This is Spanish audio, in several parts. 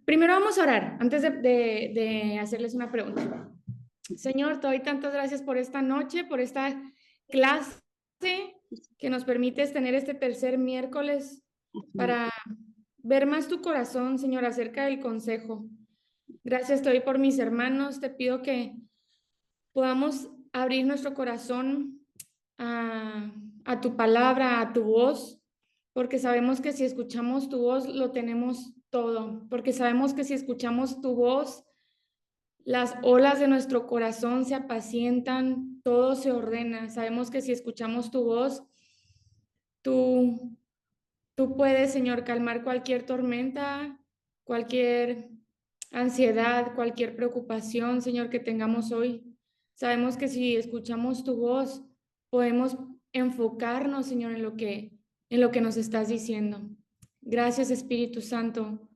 Primero vamos a orar antes de hacerles una pregunta. Señor, te doy tantas gracias por esta noche, por esta clase que nos permites tener este tercer miércoles para ver más tu corazón, Señor, acerca del consejo. Gracias te doy por mis hermanos. Te pido que podamos abrir nuestro corazón a tu palabra, a tu voz, porque sabemos que si escuchamos tu voz lo tenemos todo, porque sabemos que si escuchamos tu voz, las olas de nuestro corazón se apacientan, todo se ordena. Sabemos que si escuchamos tu voz, tú puedes, Señor, calmar cualquier tormenta, cualquier ansiedad, cualquier preocupación, Señor, que tengamos hoy. Sabemos que si escuchamos tu voz, podemos enfocarnos, Señor, en lo que nos estás diciendo. Gracias, Espíritu Santo,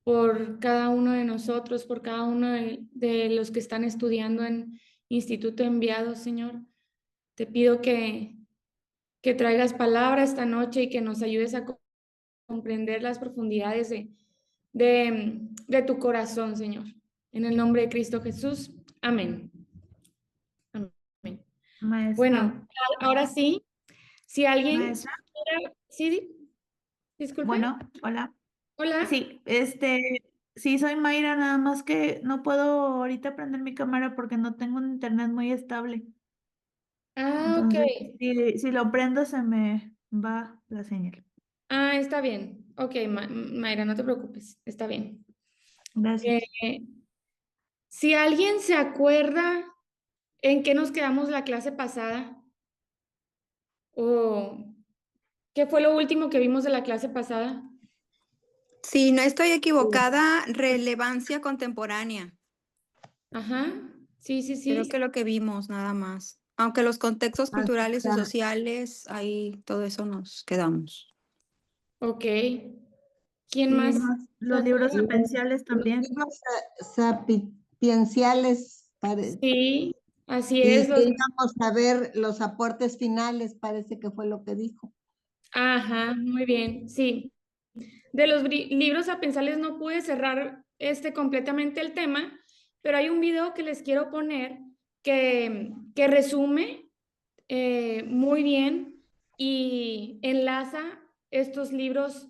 por cada uno de nosotros, por cada uno de los que están estudiando en Instituto Enviado, Señor. Te pido que traigas palabra esta noche y que nos ayudes a comprender las profundidades de tu corazón, Señor. En el nombre de Cristo Jesús. Amén. Amén. Maestra. Bueno, ahora sí, si alguien... Maestra. Sí, disculpe. Bueno, hola. Hola. Sí, sí, soy Mayra, nada más que no puedo ahorita prender mi cámara porque no tengo un internet muy estable. Entonces, Ok. si lo prendo se me va la señal. Está bien. Ok, Mayra, no te preocupes, está bien. Gracias. Si alguien se acuerda en qué nos quedamos la clase pasada, o qué fue lo último que vimos de la clase pasada. Si no estoy equivocada, relevancia contemporánea. Ajá, sí. Creo que lo que vimos nada más. Aunque los contextos culturales y sociales, ahí todo eso nos quedamos. Ok. ¿Quién Sí, más? los libros sapienciales también. Los libros sapienciales. Sí, así Y es. que íbamos a ver los aportes finales, parece que fue lo que dijo. Ajá, muy bien, sí. De los libros sapienciales no pude cerrar completamente el tema, pero hay un video que les quiero poner que resume muy bien y enlaza estos libros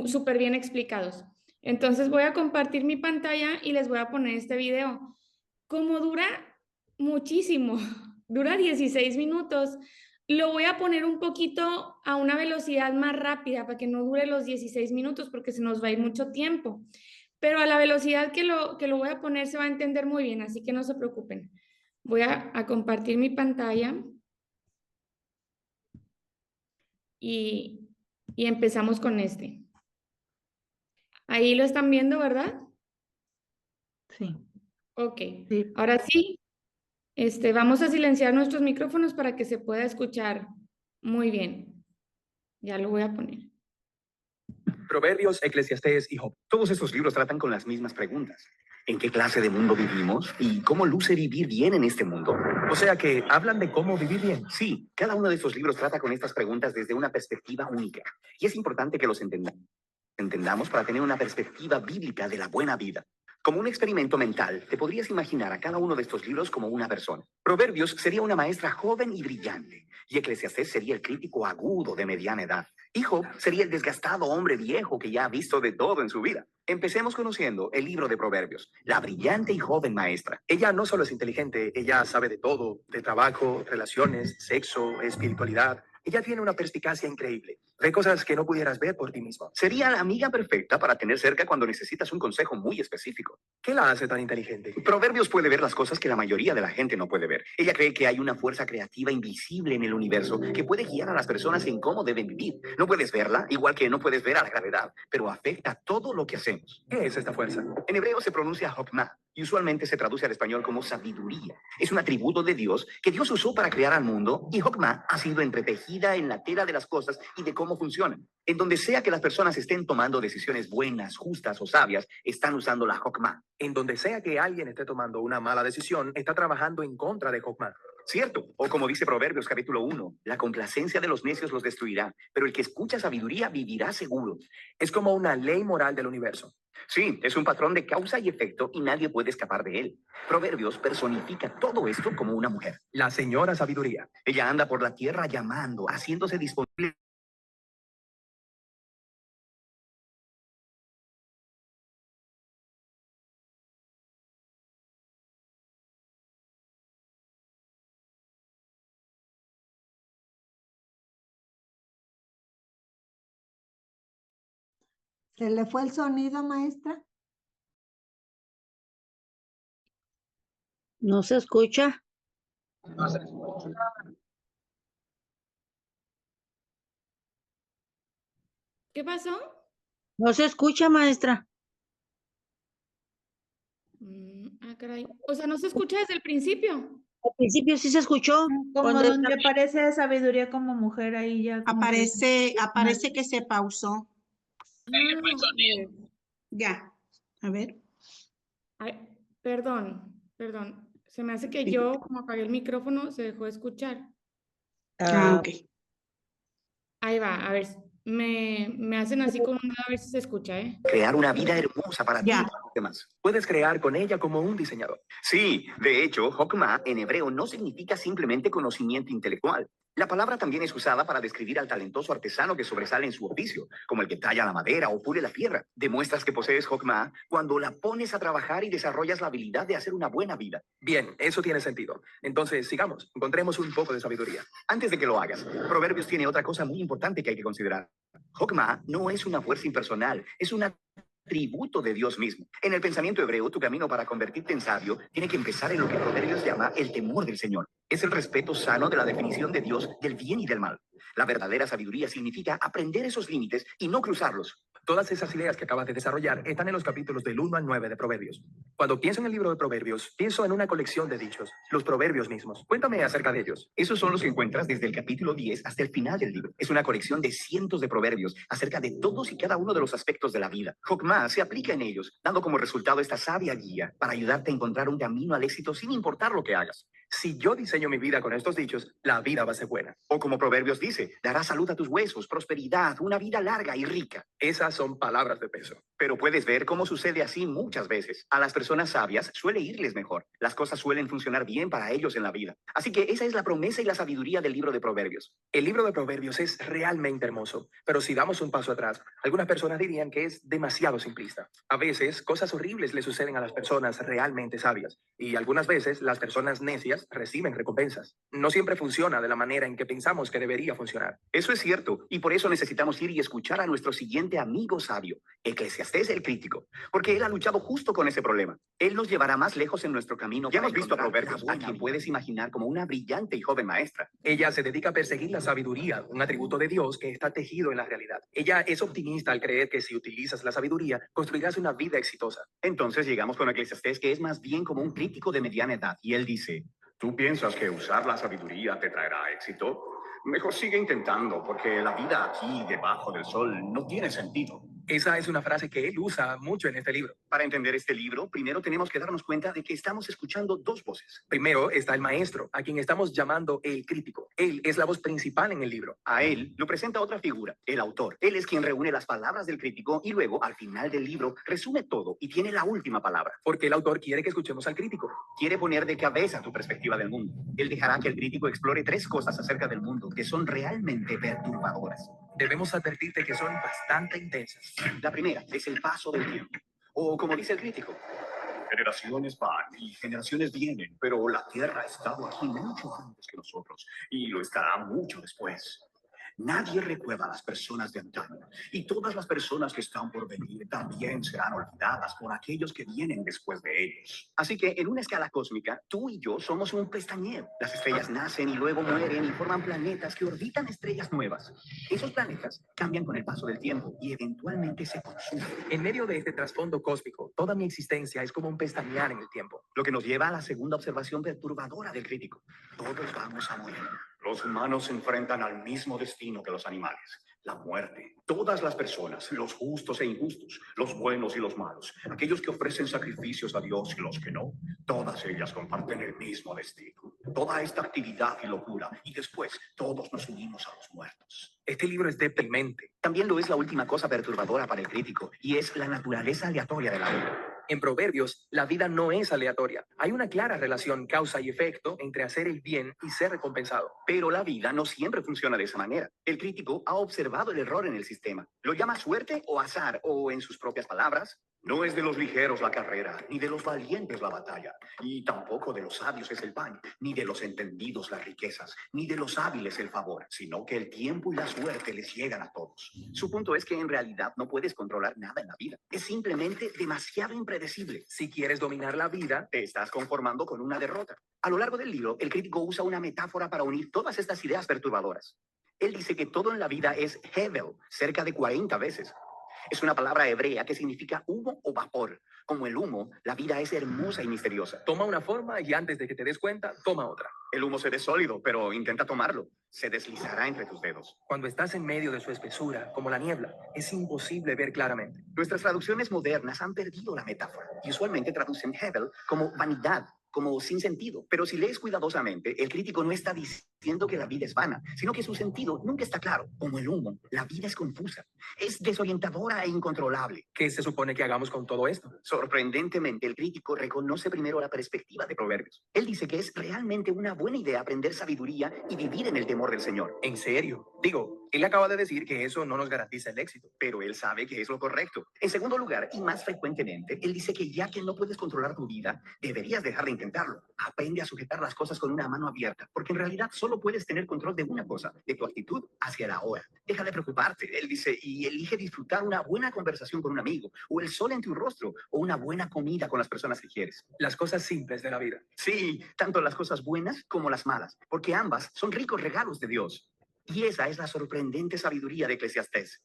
súper bien explicados. Entonces voy a compartir mi pantalla y les voy a poner este video. Como dura muchísimo, dura 16 minutos, lo voy a poner un poquito a una velocidad más rápida para que no dure los 16 minutos porque se nos va a ir mucho tiempo. Pero a la velocidad que lo voy a poner se va a entender muy bien, así que no se preocupen. Voy a compartir mi pantalla y empezamos con este. Ahí lo están viendo, ¿verdad? Sí. Ok. Sí. Ahora sí, vamos a silenciar nuestros micrófonos para que se pueda escuchar muy bien. Ya lo voy a poner. Proverbios, Eclesiastés y Job. Todos estos libros tratan con las mismas preguntas. ¿En qué clase de mundo vivimos? ¿Y cómo luce vivir bien en este mundo? O sea que hablan de cómo vivir bien. Sí, cada uno de estos libros trata con estas preguntas desde una perspectiva única. Y es importante que los entendamos para tener una perspectiva bíblica de la buena vida. Como un experimento mental, te podrías imaginar a cada uno de estos libros como una persona. Proverbios sería una maestra joven y brillante, y Eclesiastés sería el crítico agudo de mediana edad. Y Job sería el desgastado hombre viejo que ya ha visto de todo en su vida. Empecemos conociendo el libro de Proverbios, la brillante y joven maestra. Ella no solo es inteligente, ella sabe de todo, de trabajo, relaciones, sexo, espiritualidad. Ella tiene una perspicacia increíble. Ve cosas que no pudieras ver por ti mismo. Sería la amiga perfecta para tener cerca cuando necesitas un consejo muy específico. ¿Qué la hace tan inteligente? Proverbios puede ver las cosas que la mayoría de la gente no puede ver. Ella cree que hay una fuerza creativa invisible en el universo que puede guiar a las personas en cómo deben vivir. No puedes verla, igual que no puedes ver a la gravedad, pero afecta todo lo que hacemos. ¿Qué es esta fuerza? En hebreo se pronuncia Hokmah y usualmente se traduce al español como sabiduría. Es un atributo de Dios que Dios usó para crear al mundo y Hokmah ha sido entretejida en la tela de las cosas y de cómo funcionan. En donde sea que las personas estén tomando decisiones buenas, justas o sabias, están usando la Hokmah. En donde sea que alguien esté tomando una mala decisión, está trabajando en contra de Hokmah. Cierto, o como dice Proverbios capítulo 1, la complacencia de los necios los destruirá, pero el que escucha sabiduría vivirá seguro. Es como una ley moral del universo. Sí, es un patrón de causa y efecto y nadie puede escapar de él. Proverbios personifica todo esto como una mujer. La señora sabiduría. Ella anda por la tierra llamando, haciéndose disponible. ¿Se le fue el sonido, maestra? No se escucha. ¿Qué pasó? No se escucha, maestra. Caray. O sea, ¿no se escucha desde el principio? Al principio sí se escuchó. Como Cuando donde aparece sabiduría como mujer, ahí ya. como que- Aparece que se pausó. A ver. Ya. A ver. Ay, perdón. Se me hace que yo, como apagué el micrófono, se dejó de escuchar. Ok. Ahí va, a ver. Me hacen así con un dedo a ver si se escucha, ¿eh? Crear una vida hermosa para ti y Ya. para los demás. Puedes crear con ella como un diseñador. Sí, de hecho, Hokmah en hebreo no significa simplemente conocimiento intelectual. La palabra también es usada para describir al talentoso artesano que sobresale en su oficio, como el que talla la madera o pule la piedra. Demuestras que posees Hokmah cuando la pones a trabajar y desarrollas la habilidad de hacer una buena vida. Bien, eso tiene sentido. Entonces, sigamos. Encontremos un poco de sabiduría. Antes de que lo hagas, Proverbios tiene otra cosa muy importante que hay que considerar. Hokmah no es una fuerza impersonal, es un atributo de Dios mismo. En el pensamiento hebreo, tu camino para convertirte en sabio tiene que empezar en lo que Proverbios llama el temor del Señor. Es el respeto sano de la definición de Dios del bien y del mal. La verdadera sabiduría significa aprender esos límites y no cruzarlos. Todas esas ideas que acabas de desarrollar están en los capítulos del 1 al 9 de Proverbios. Cuando pienso en el libro de Proverbios, pienso en una colección de dichos, los proverbios mismos. Cuéntame acerca de ellos. Esos son los que encuentras desde el capítulo 10 hasta el final del libro. Es una colección de cientos de proverbios acerca de todos y cada uno de los aspectos de la vida. Hokmah se aplica en ellos, dando como resultado esta sabia guía para ayudarte a encontrar un camino al éxito sin importar lo que hagas. Si yo diseño mi vida con estos dichos, la vida va a ser buena. O como Proverbios dice, dará salud a tus huesos, prosperidad, una vida larga y rica. Esas son palabras de peso. Pero puedes ver cómo sucede así muchas veces. A las personas sabias suele irles mejor. Las cosas suelen funcionar bien para ellos en la vida. Así que esa es la promesa y la sabiduría del libro de Proverbios. El libro de Proverbios es realmente hermoso, pero si damos un paso atrás, algunas personas dirían que es demasiado simplista. A veces, cosas horribles le suceden a las personas realmente sabias, y algunas veces las personas necias reciben recompensas. No siempre funciona de la manera en que pensamos que debería funcionar. Eso es cierto, y por eso necesitamos ir y escuchar a nuestro siguiente amigo sabio, Eclesiastés el crítico, porque él ha luchado justo con ese problema. Él nos llevará más lejos en nuestro camino. Ya hemos visto a Proverbios, a quien puedes imaginar como una brillante y joven maestra. Ella se dedica a perseguir la sabiduría, un atributo de Dios que está tejido en la realidad. Ella es optimista al creer que si utilizas la sabiduría, construirás una vida exitosa. Entonces llegamos con Eclesiastés, que es más bien como un crítico de mediana edad, y él dice: ¿tú piensas que usar la sabiduría te traerá éxito? Mejor sigue intentando, porque la vida aquí debajo del sol no tiene sentido. Esa es una frase que él usa mucho en este libro. Para entender este libro, primero tenemos que darnos cuenta de que estamos escuchando dos voces. Primero está el maestro, a quien estamos llamando el crítico. Él es la voz principal en el libro. A él lo presenta otra figura, el autor. Él es quien reúne las palabras del crítico y luego, al final del libro, resume todo y tiene la última palabra. Porque el autor quiere que escuchemos al crítico. Quiere poner de cabeza tu perspectiva del mundo. Él dejará que el crítico explore tres cosas acerca del mundo que son realmente perturbadoras. Debemos advertirte que son bastante intensas. La primera es el paso del tiempo. O como dice el crítico, generaciones van y generaciones vienen, pero la Tierra ha estado aquí mucho antes que nosotros y lo estará mucho después. Nadie recuerda a las personas de antaño, y todas las personas que están por venir también serán olvidadas por aquellos que vienen después de ellos. Así que en una escala cósmica, tú y yo somos un pestañeo. Las estrellas nacen y luego mueren y forman planetas que orbitan estrellas nuevas. Esos planetas cambian con el paso del tiempo y eventualmente se consumen. En medio de este trasfondo cósmico, toda mi existencia es como un pestañear en el tiempo. Lo que nos lleva a la segunda observación perturbadora del crítico. Todos vamos a morir. Los humanos se enfrentan al mismo destino que los animales, la muerte. Todas las personas, los justos e injustos, los buenos y los malos, aquellos que ofrecen sacrificios a Dios y los que no, todas ellas comparten el mismo destino. Toda esta actividad y locura, y después todos nos unimos a los muertos. Este libro es deprimente. También lo es la última cosa perturbadora para el crítico, y es la naturaleza aleatoria de la vida. En Proverbios, la vida no es aleatoria. Hay una clara relación causa y efecto entre hacer el bien y ser recompensado. Pero la vida no siempre funciona de esa manera. El crítico ha observado el error en el sistema. Lo llama suerte o azar, o en sus propias palabras, no es de los ligeros la carrera, ni de los valientes la batalla, y tampoco de los sabios es el pan, ni de los entendidos las riquezas, ni de los hábiles el favor, sino que el tiempo y la suerte les llegan a todos. Su punto es que en realidad no puedes controlar nada en la vida. Es simplemente demasiado impredecible. Si quieres dominar la vida, Te estás conformando con una derrota. A lo largo del libro, el crítico usa una metáfora para unir todas estas ideas perturbadoras. Él dice que todo en la vida es hevel, cerca de 40 veces. Es una palabra hebrea que significa humo o vapor. Como el humo, la vida es hermosa y misteriosa. toma una forma y antes de que te des cuenta, toma otra. El humo se ve sólido, pero intenta tomarlo. Se deslizará entre tus dedos. Cuando estás en medio de su espesura, como la niebla, es imposible ver claramente. Nuestras traducciones modernas han perdido la metáfora y usualmente traducen hevel como vanidad, como sin sentido. Pero si lees cuidadosamente, el crítico no está diciendo que la vida es vana, sino que su sentido nunca está claro. Como el humo, la vida es confusa, es desorientadora e incontrolable. ¿Qué se supone que hagamos con todo esto? Sorprendentemente, el crítico reconoce primero la perspectiva de Proverbios. Él dice que es realmente una buena idea aprender sabiduría y vivir en el temor del Señor. ¿En serio? Digo, él acaba de decir que eso no nos garantiza el éxito. Pero él sabe que es lo correcto. En segundo lugar, y más frecuentemente, él dice que ya que no puedes controlar tu vida, deberías dejar de intentarlo. Aprende a sujetar las cosas con una mano abierta, porque en realidad solo puedes tener control de una cosa, de tu actitud hacia el ahora. Deja de preocuparte, él dice, y elige disfrutar una buena conversación con un amigo, o el sol en tu rostro, o una buena comida con las personas que quieres. Las cosas simples de la vida. Sí, tanto las cosas buenas como las malas, porque ambas son ricos regalos de Dios. Y esa es la sorprendente sabiduría de Eclesiastés.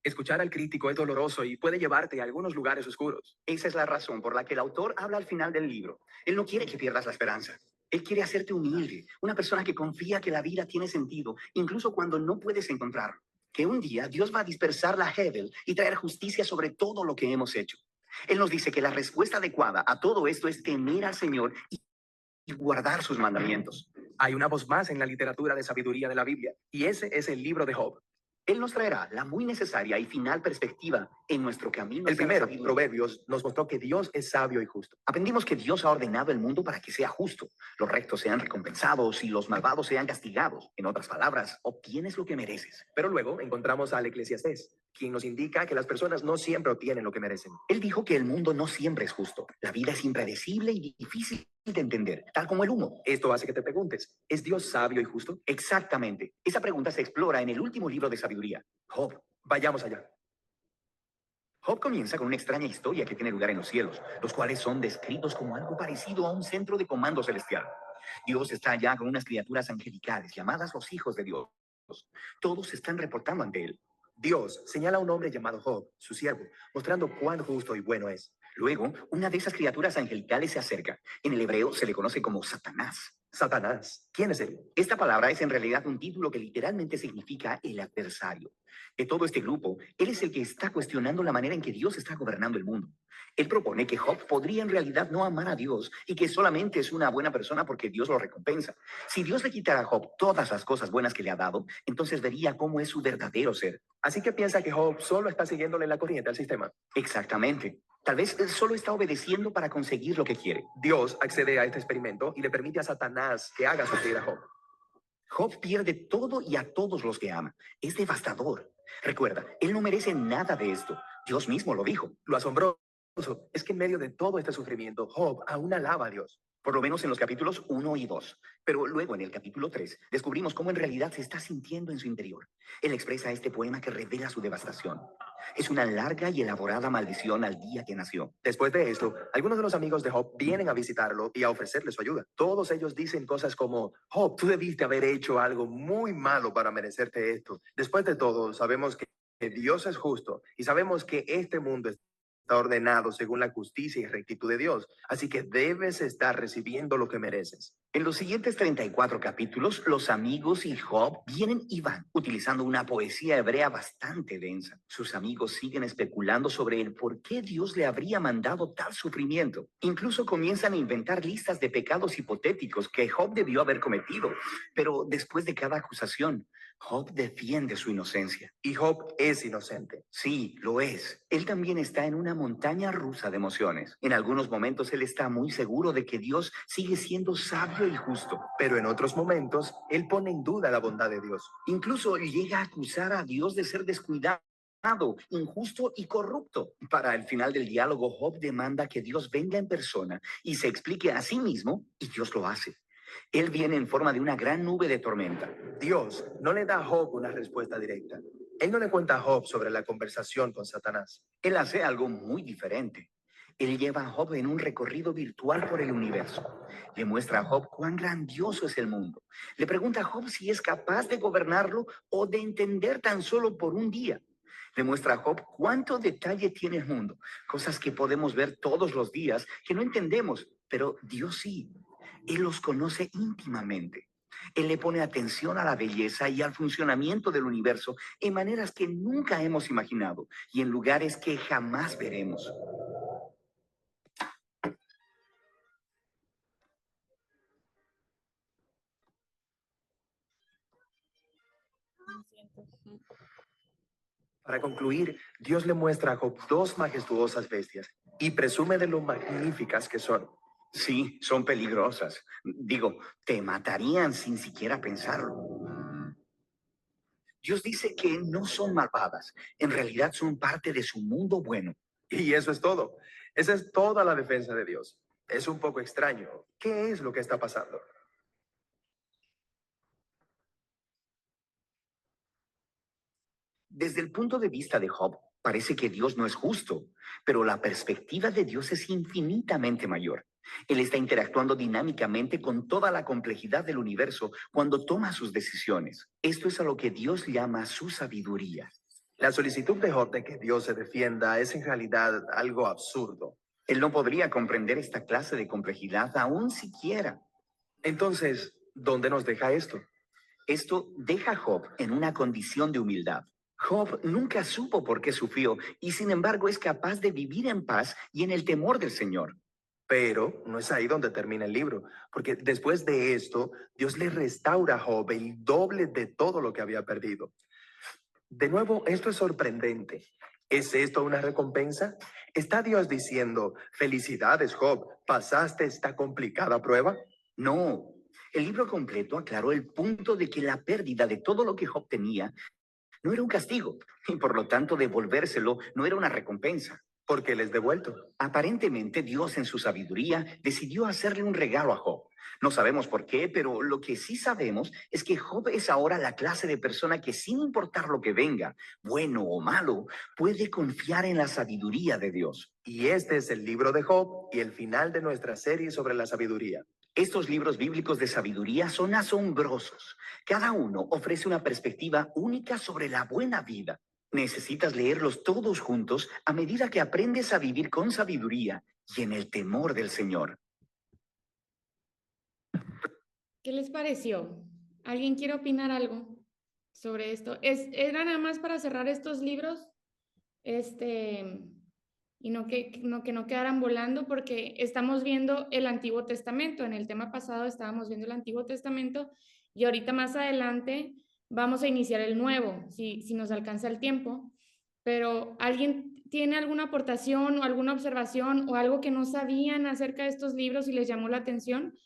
Escuchar al crítico es doloroso y puede llevarte a algunos lugares oscuros. Esa es la razón por la que el autor habla al final del libro. Él no quiere que pierdas la esperanza. Él quiere hacerte humilde, una persona que confía que la vida tiene sentido, incluso cuando no puedes encontrarlo. Que un día Dios va a dispersar la Hevel y traer justicia sobre todo lo que hemos hecho. Él nos dice que la respuesta adecuada a todo esto es temer al Señor y guardar sus mandamientos. Hay una voz más en la literatura de sabiduría de la Biblia, y ese es el libro de Job. Él nos traerá la muy necesaria y final perspectiva en nuestro camino. El hacia la primero, sabiduría. Proverbios, nos mostró que Dios es sabio y justo. Aprendimos que Dios ha ordenado el mundo para que sea justo. Los rectos sean recompensados y los malvados sean castigados. En otras palabras, obtienes lo que mereces. Pero luego encontramos al Eclesiastés, quien nos indica que las personas no siempre obtienen lo que merecen. Él dijo que el mundo no siempre es justo. La vida es impredecible y difícil de entender, tal como el humo. Esto hace que te preguntes, ¿es Dios sabio y justo? Exactamente. Esa pregunta se explora en el último libro de sabiduría, Job. Vayamos allá. Job comienza con una extraña historia que tiene lugar en los cielos, los cuales son descritos como algo parecido a un centro de comando celestial. Dios está allá con unas criaturas angelicales llamadas los hijos de Dios. Todos se están reportando ante él. Dios señala a un hombre llamado Job, su siervo, mostrando cuán justo y bueno es. Luego, una de esas criaturas angelicales se acerca. En el hebreo se le conoce como Satanás. Satanás, ¿quién es él? Esta palabra es en realidad un título que literalmente significa el adversario. De todo este grupo, él es el que está cuestionando la manera en que Dios está gobernando el mundo. Él propone que Job podría en realidad no amar a Dios y que solamente es una buena persona porque Dios lo recompensa. Si Dios le quitara a Job todas las cosas buenas que le ha dado, entonces vería cómo es su verdadero ser. Así que piensa que Job solo está siguiéndole la corriente al sistema. Exactamente. Tal vez él solo está obedeciendo para conseguir lo que quiere. Dios accede a este experimento y le permite a Satanás que haga sufrir a Job. Job pierde todo y a todos los que ama. Es devastador. Recuerda, él no merece nada de esto. Dios mismo lo dijo. Lo asombroso es que en medio de todo este sufrimiento, Job aún alaba a Dios. Por lo menos en los capítulos 1 y 2. Pero luego en el capítulo 3 descubrimos cómo en realidad se está sintiendo en su interior. Él expresa este poema que revela su devastación. Es una larga y elaborada maldición al día que nació. Después de esto, algunos de los amigos de Job vienen a visitarlo y a ofrecerle su ayuda. Todos ellos dicen cosas como, Job, tú debiste haber hecho algo muy malo para merecerte esto. Después de todo, sabemos que Dios es justo y sabemos que este mundo Está ordenado según la justicia y rectitud de Dios, así que debes estar recibiendo lo que mereces. En los siguientes 34 capítulos, los amigos y Job vienen y van, utilizando una poesía hebrea bastante densa. Sus amigos siguen especulando sobre el por qué Dios le habría mandado tal sufrimiento. Incluso comienzan a inventar listas de pecados hipotéticos que Job debió haber cometido. Pero después de cada acusación, Job defiende su inocencia. Y Job es inocente. Sí, lo es. Él también está en una montaña rusa de emociones. En algunos momentos él está muy seguro de que Dios sigue siendo sabio y justo. Pero en otros momentos, él pone en duda la bondad de Dios. Incluso llega a acusar a Dios de ser descuidado, injusto y corrupto. Para el final del diálogo, Job demanda que Dios venga en persona y se explique a sí mismo, y Dios lo hace. Él viene en forma de una gran nube de tormenta. Dios no le da a Job una respuesta directa. Él no le cuenta a Job sobre la conversación con Satanás. Él hace algo muy diferente. Él lleva a Job en un recorrido virtual por el universo. Le muestra a Job cuán grandioso es el mundo. Le pregunta a Job si es capaz de gobernarlo o de entender tan solo por un día. Le muestra a Job cuánto detalle tiene el mundo, cosas que podemos ver todos los días que no entendemos, pero Dios sí. Él los conoce íntimamente. Él le pone atención a la belleza y al funcionamiento del universo en maneras que nunca hemos imaginado y en lugares que jamás veremos. Para concluir, Dios le muestra a Job dos majestuosas bestias y presume de lo magníficas que son. Sí, son peligrosas. Digo, te matarían sin siquiera pensarlo. Dios dice que no son malvadas. En realidad son parte de su mundo bueno. Y eso es todo. Esa es toda la defensa de Dios. Es un poco extraño. ¿Qué es lo que está pasando? Desde el punto de vista de Job, parece que Dios no es justo, pero la perspectiva de Dios es infinitamente mayor. Él está interactuando dinámicamente con toda la complejidad del universo cuando toma sus decisiones. Esto es a lo que Dios llama su sabiduría. La solicitud de Job de que Dios se defienda es en realidad algo absurdo. Él no podría comprender esta clase de complejidad aún siquiera. Entonces, ¿dónde nos deja esto? Esto deja a Job en una condición de humildad. Job nunca supo por qué sufrió y sin embargo es capaz de vivir en paz y en el temor del Señor. Pero no es ahí donde termina el libro, porque después de esto, Dios le restaura a Job el doble de todo lo que había perdido. De nuevo, esto es sorprendente. ¿Es esto una recompensa? ¿Está Dios diciendo, felicidades, Job, pasaste esta complicada prueba? No, el libro completo aclaró el punto de que la pérdida de todo lo que Job tenía no era un castigo y por lo tanto devolvérselo no era una recompensa. ¿Por qué les devuelto? Aparentemente Dios en su sabiduría decidió hacerle un regalo a Job. No sabemos por qué, pero lo que sí sabemos es que Job es ahora la clase de persona que sin importar lo que venga, bueno o malo, puede confiar en la sabiduría de Dios. Y este es el libro de Job y el final de nuestra serie sobre la sabiduría. Estos libros bíblicos de sabiduría son asombrosos. Cada uno ofrece una perspectiva única sobre la buena vida. Necesitas leerlos todos juntos a medida que aprendes a vivir con sabiduría y en el temor del Señor. ¿Qué les pareció? ¿Alguien quiere opinar algo sobre esto? ¿Era nada más para cerrar estos libros? Y no quedaran volando, porque estamos viendo el Antiguo Testamento. En el tema pasado estábamos viendo el Antiguo Testamento y ahorita más adelante vamos a iniciar el Nuevo, si nos alcanza el tiempo. Pero ¿alguien tiene alguna aportación o alguna observación o algo que no sabían acerca de estos libros y les llamó la atención?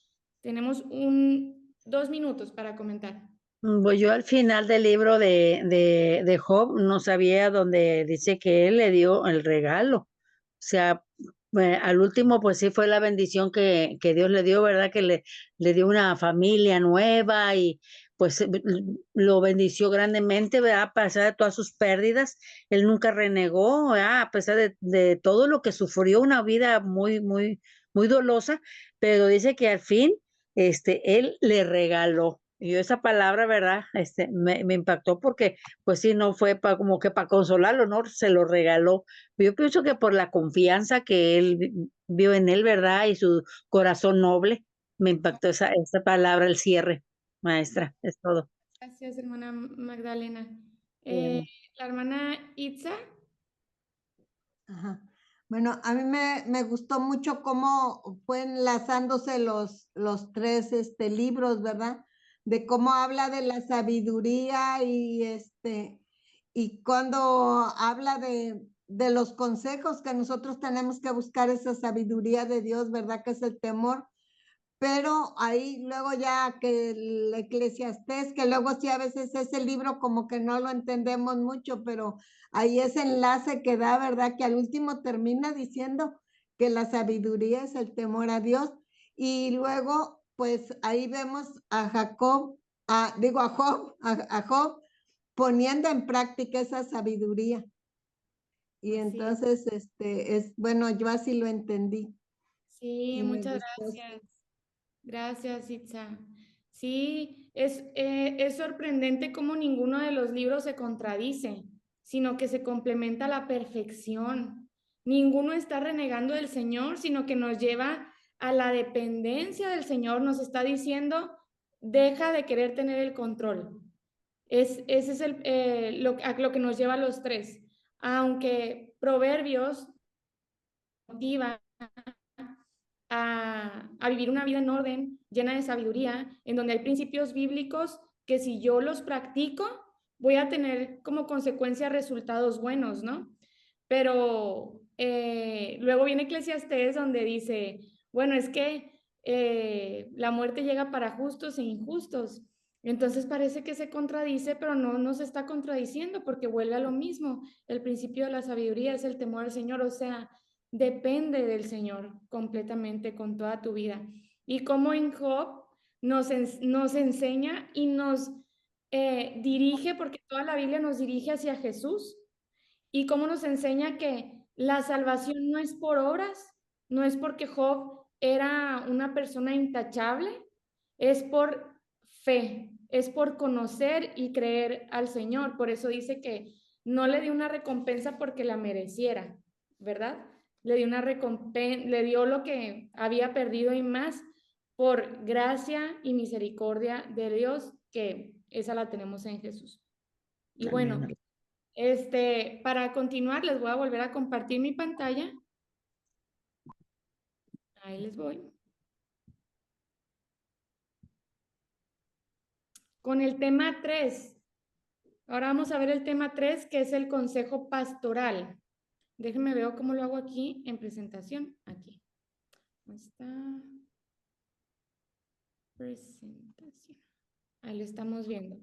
Tenemos 2 minutos para comentar. Pues yo al final del libro de Job no sabía donde dice que él le dio el regalo. O sea, al último pues sí fue la bendición que Dios le dio, ¿verdad? Que le dio una familia nueva y pues lo bendició grandemente, ¿verdad? A pesar de todas sus pérdidas, él nunca renegó, ¿verdad? A pesar de todo lo que sufrió, una vida muy, muy, muy dolosa, pero dice que al fin él le regaló Y yo esa palabra, ¿verdad? Me impactó porque, pues sí, no fue como que para consolarlo, ¿no? Se lo regaló. Yo pienso que por la confianza que él vio en él, ¿verdad? Y su corazón noble, me impactó esa palabra, el cierre, maestra, es todo. Gracias, hermana Magdalena. Bien. La hermana Itza. Ajá. Bueno, a mí me gustó mucho cómo fue enlazándose los tres libros, ¿verdad? De cómo habla de la sabiduría y cuando habla de los consejos que nosotros tenemos que buscar esa sabiduría de Dios, ¿verdad? Que es el temor. Pero ahí luego ya que el Eclesiastés, que luego sí a veces ese libro como que no lo entendemos mucho, pero ahí ese enlace que da, ¿verdad? Que al último termina diciendo que la sabiduría es el temor a Dios. Y luego, pues ahí vemos a Jacob, a Job poniendo en práctica esa sabiduría. Y Así es. entonces, bueno, yo así lo entendí. Sí, Y me muchas gustó. gracias. Gracias, Itza. Sí, es sorprendente cómo ninguno de los libros se contradice, sino que se complementa a la perfección. Ninguno está renegando del Señor, sino que nos lleva a la dependencia del Señor. Nos está diciendo, deja de querer tener el control. Ese es a lo que nos lleva a los tres. Aunque Proverbios motiva a vivir una vida en orden, llena de sabiduría, en donde hay principios bíblicos que si yo los practico, voy a tener como consecuencia resultados buenos, ¿no? Pero luego viene Eclesiastés donde dice, bueno, es que la muerte llega para justos e injustos. Entonces parece que se contradice, pero no se está contradiciendo porque vuelve a lo mismo. El principio de la sabiduría es el temor al Señor, o sea, depende del Señor completamente con toda tu vida. Y como en Job nos enseña y nos dirige, porque toda la Biblia nos dirige hacia Jesús, y cómo nos enseña que la salvación no es por obras, no es porque Job era una persona intachable, es por fe, es por conocer y creer al Señor. Por eso dice que no le dio una recompensa porque la mereciera, ¿verdad? Le dio una recompensa, le dio lo que había perdido y más por gracia y misericordia de Dios, que esa la tenemos en Jesús. Y bueno, Amén. para continuar, les voy a volver a compartir mi pantalla. Ahí les voy. Con el tema 3. Ahora vamos a ver el tema 3, que es el consejo pastoral. Déjenme ver cómo lo hago aquí en presentación. Aquí. ¿Dónde está? Presentación. Ahí lo estamos viendo.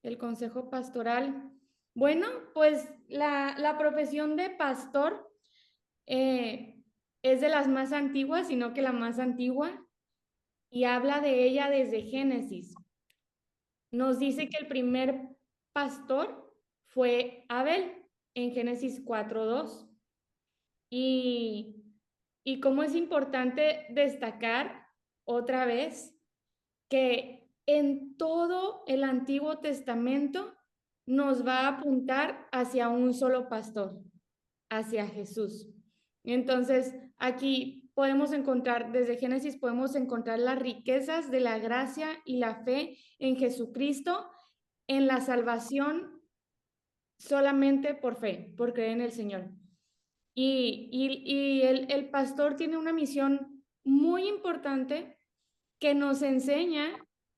El consejo pastoral. Bueno, pues la profesión de pastor es de las más antiguas, sino que la más antigua, y habla de ella desde Génesis. Nos dice que el primer pastor fue Abel en Génesis 4:2. Y cómo es importante destacar otra vez que en todo el Antiguo Testamento nos va a apuntar hacia un solo pastor, hacia Jesús. Entonces, aquí podemos encontrar, desde Génesis podemos encontrar las riquezas de la gracia y la fe en Jesucristo, en la salvación solamente por fe, por creer en el Señor. Y el pastor tiene una misión muy importante que nos enseña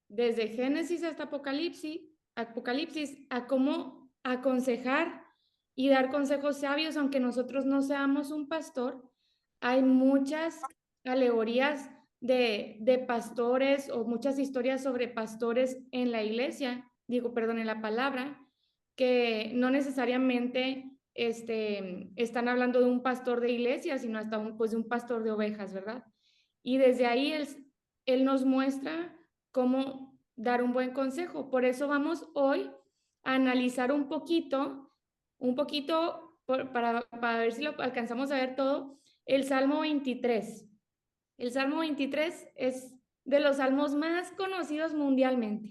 desde Génesis hasta Apocalipsis a cómo aconsejar y dar consejos sabios, aunque nosotros no seamos un pastor. Hay muchas alegorías de pastores o muchas historias sobre pastores en la iglesia, en la palabra, que no necesariamente están hablando de un pastor de iglesia, sino hasta de un pastor de ovejas, ¿verdad? Y desde ahí él nos muestra cómo dar un buen consejo. Por eso vamos hoy a analizar un poquito, para ver si lo alcanzamos a ver todo, el Salmo 23. El Salmo 23 es de los salmos más conocidos mundialmente.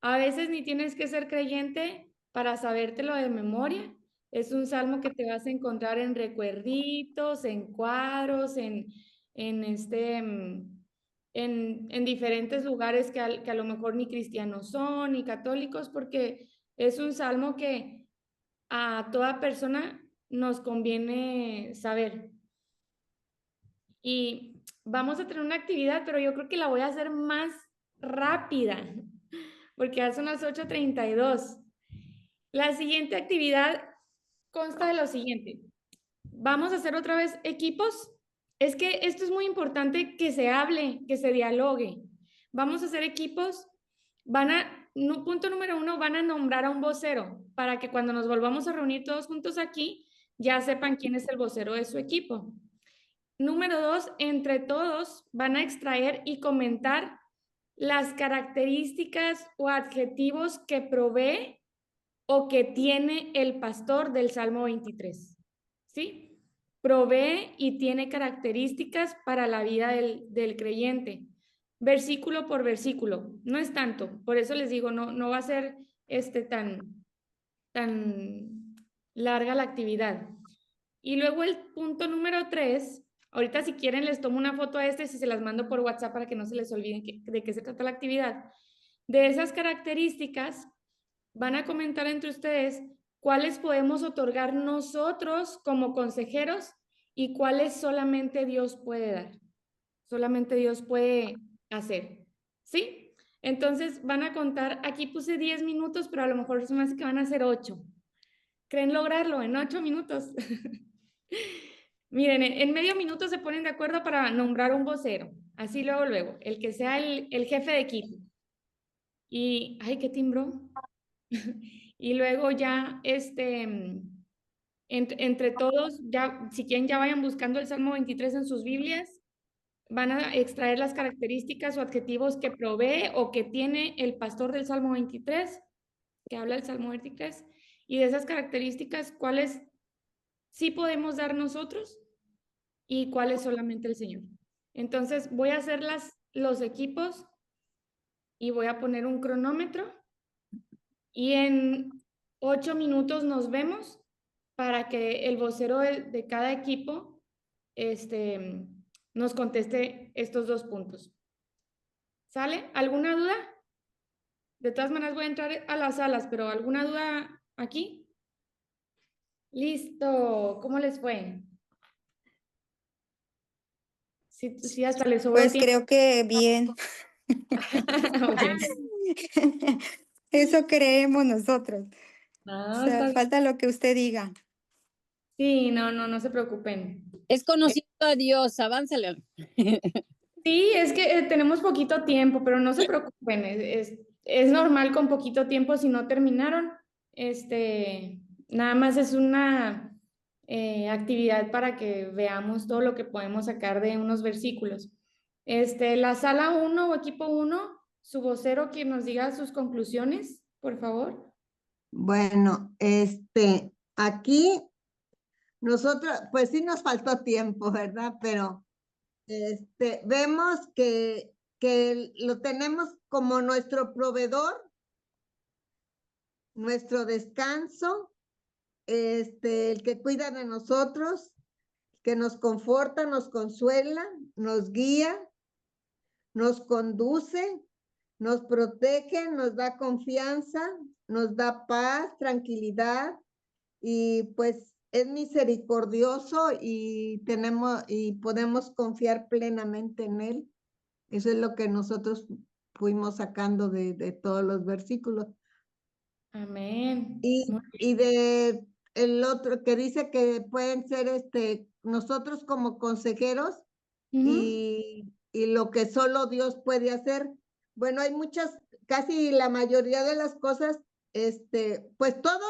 A veces ni tienes que ser creyente para sabértelo de memoria. Es un salmo que te vas a encontrar en recuerditos, en cuadros, en diferentes lugares que a lo mejor ni cristianos son, ni católicos, porque es un salmo que a toda persona nos conviene saber. Y vamos a tener una actividad, pero yo creo que la voy a hacer más rápida, porque ya son las 8:32. La siguiente actividad consta de lo siguiente. Vamos a hacer otra vez equipos. Es que esto es muy importante que se hable, que se dialogue. Vamos a hacer equipos. Punto número 1, van a nombrar a un vocero para que cuando nos volvamos a reunir todos juntos aquí, ya sepan quién es el vocero de su equipo. Número 2, entre todos van a extraer y comentar las características o adjetivos que provee o que tiene el pastor del Salmo 23. ¿Sí? Provee y tiene características para la vida del creyente. Versículo por versículo. No es tanto. Por eso les digo, no va a ser tan larga la actividad. Y luego el punto número 3, ahorita si quieren les tomo una foto a si se las mando por WhatsApp para que no se les olviden de qué se trata la actividad. De esas características van a comentar entre ustedes cuáles podemos otorgar nosotros como consejeros y cuáles solamente Dios puede dar. Solamente Dios puede hacer. ¿Sí? Entonces van a contar, aquí puse 10 minutos, pero a lo mejor se me hace que van a ser 8. ¿Creen lograrlo en 8 minutos? Miren, en medio minuto se ponen de acuerdo para nombrar un vocero. Así luego, el que sea el jefe de equipo. Y, ay, qué timbró. Y luego ya, entre todos, ya, si quieren, ya vayan buscando el Salmo 23 en sus Biblias. Van a extraer las características o adjetivos que provee o que tiene el pastor del Salmo 23, que habla el Salmo 23. Y de esas características, ¿cuáles sí podemos dar nosotros y cuáles solamente el Señor? Entonces, voy a hacer los equipos y voy a poner un cronómetro. Y en 8 minutos nos vemos para que el vocero de cada equipo nos conteste estos 2 puntos. ¿Sale? ¿Alguna duda? De todas maneras voy a entrar a las salas, pero ¿alguna duda aquí? Listo. ¿Cómo les fue? Sí, hasta les sobró Pues tiempo. creo que bien. Bueno. Eso creemos nosotros. No, O sea, está bien. falta lo que usted diga. Sí, no se preocupen. Es conocido a Dios, avánzale. Sí, es que tenemos poquito tiempo, pero no se preocupen, es normal con poquito tiempo si no terminaron. Nada más es una actividad para que veamos todo lo que podemos sacar de unos versículos. La sala 1 o equipo 1, su vocero que nos diga sus conclusiones, por favor. Bueno, aquí nosotros, pues sí nos faltó tiempo, ¿verdad? Pero vemos que lo tenemos como nuestro proveedor, nuestro descanso, el que cuida de nosotros, que nos conforta, nos consuela, nos guía, nos conduce, nos protege, nos da confianza, nos da paz, tranquilidad y pues es misericordioso y podemos confiar plenamente en él. Eso es lo que nosotros fuimos sacando de todos los versículos. Amén. Y de el otro que dice que pueden ser nosotros como consejeros y lo que solo Dios puede hacer. Bueno, hay casi la mayoría de las cosas, pues todo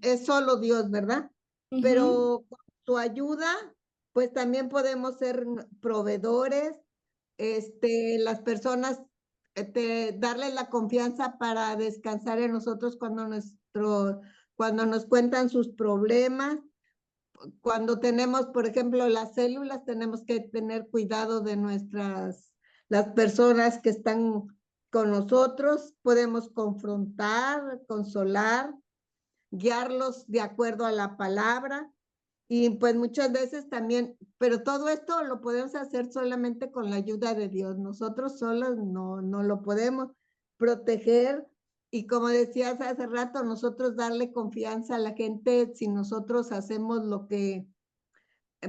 es solo Dios, ¿verdad? Pero con su ayuda, pues también podemos ser proveedores, las personas, darle la confianza para descansar en nosotros cuando nos cuentan sus problemas. Cuando tenemos, por ejemplo, las células, tenemos que tener cuidado de las personas que están con nosotros, podemos confrontar, consolar, guiarlos de acuerdo a la palabra. Y pues muchas veces también, pero todo esto lo podemos hacer solamente con la ayuda de Dios. Nosotros solos no lo podemos proteger. Y como decías hace rato, nosotros darle confianza a la gente si nosotros hacemos lo que,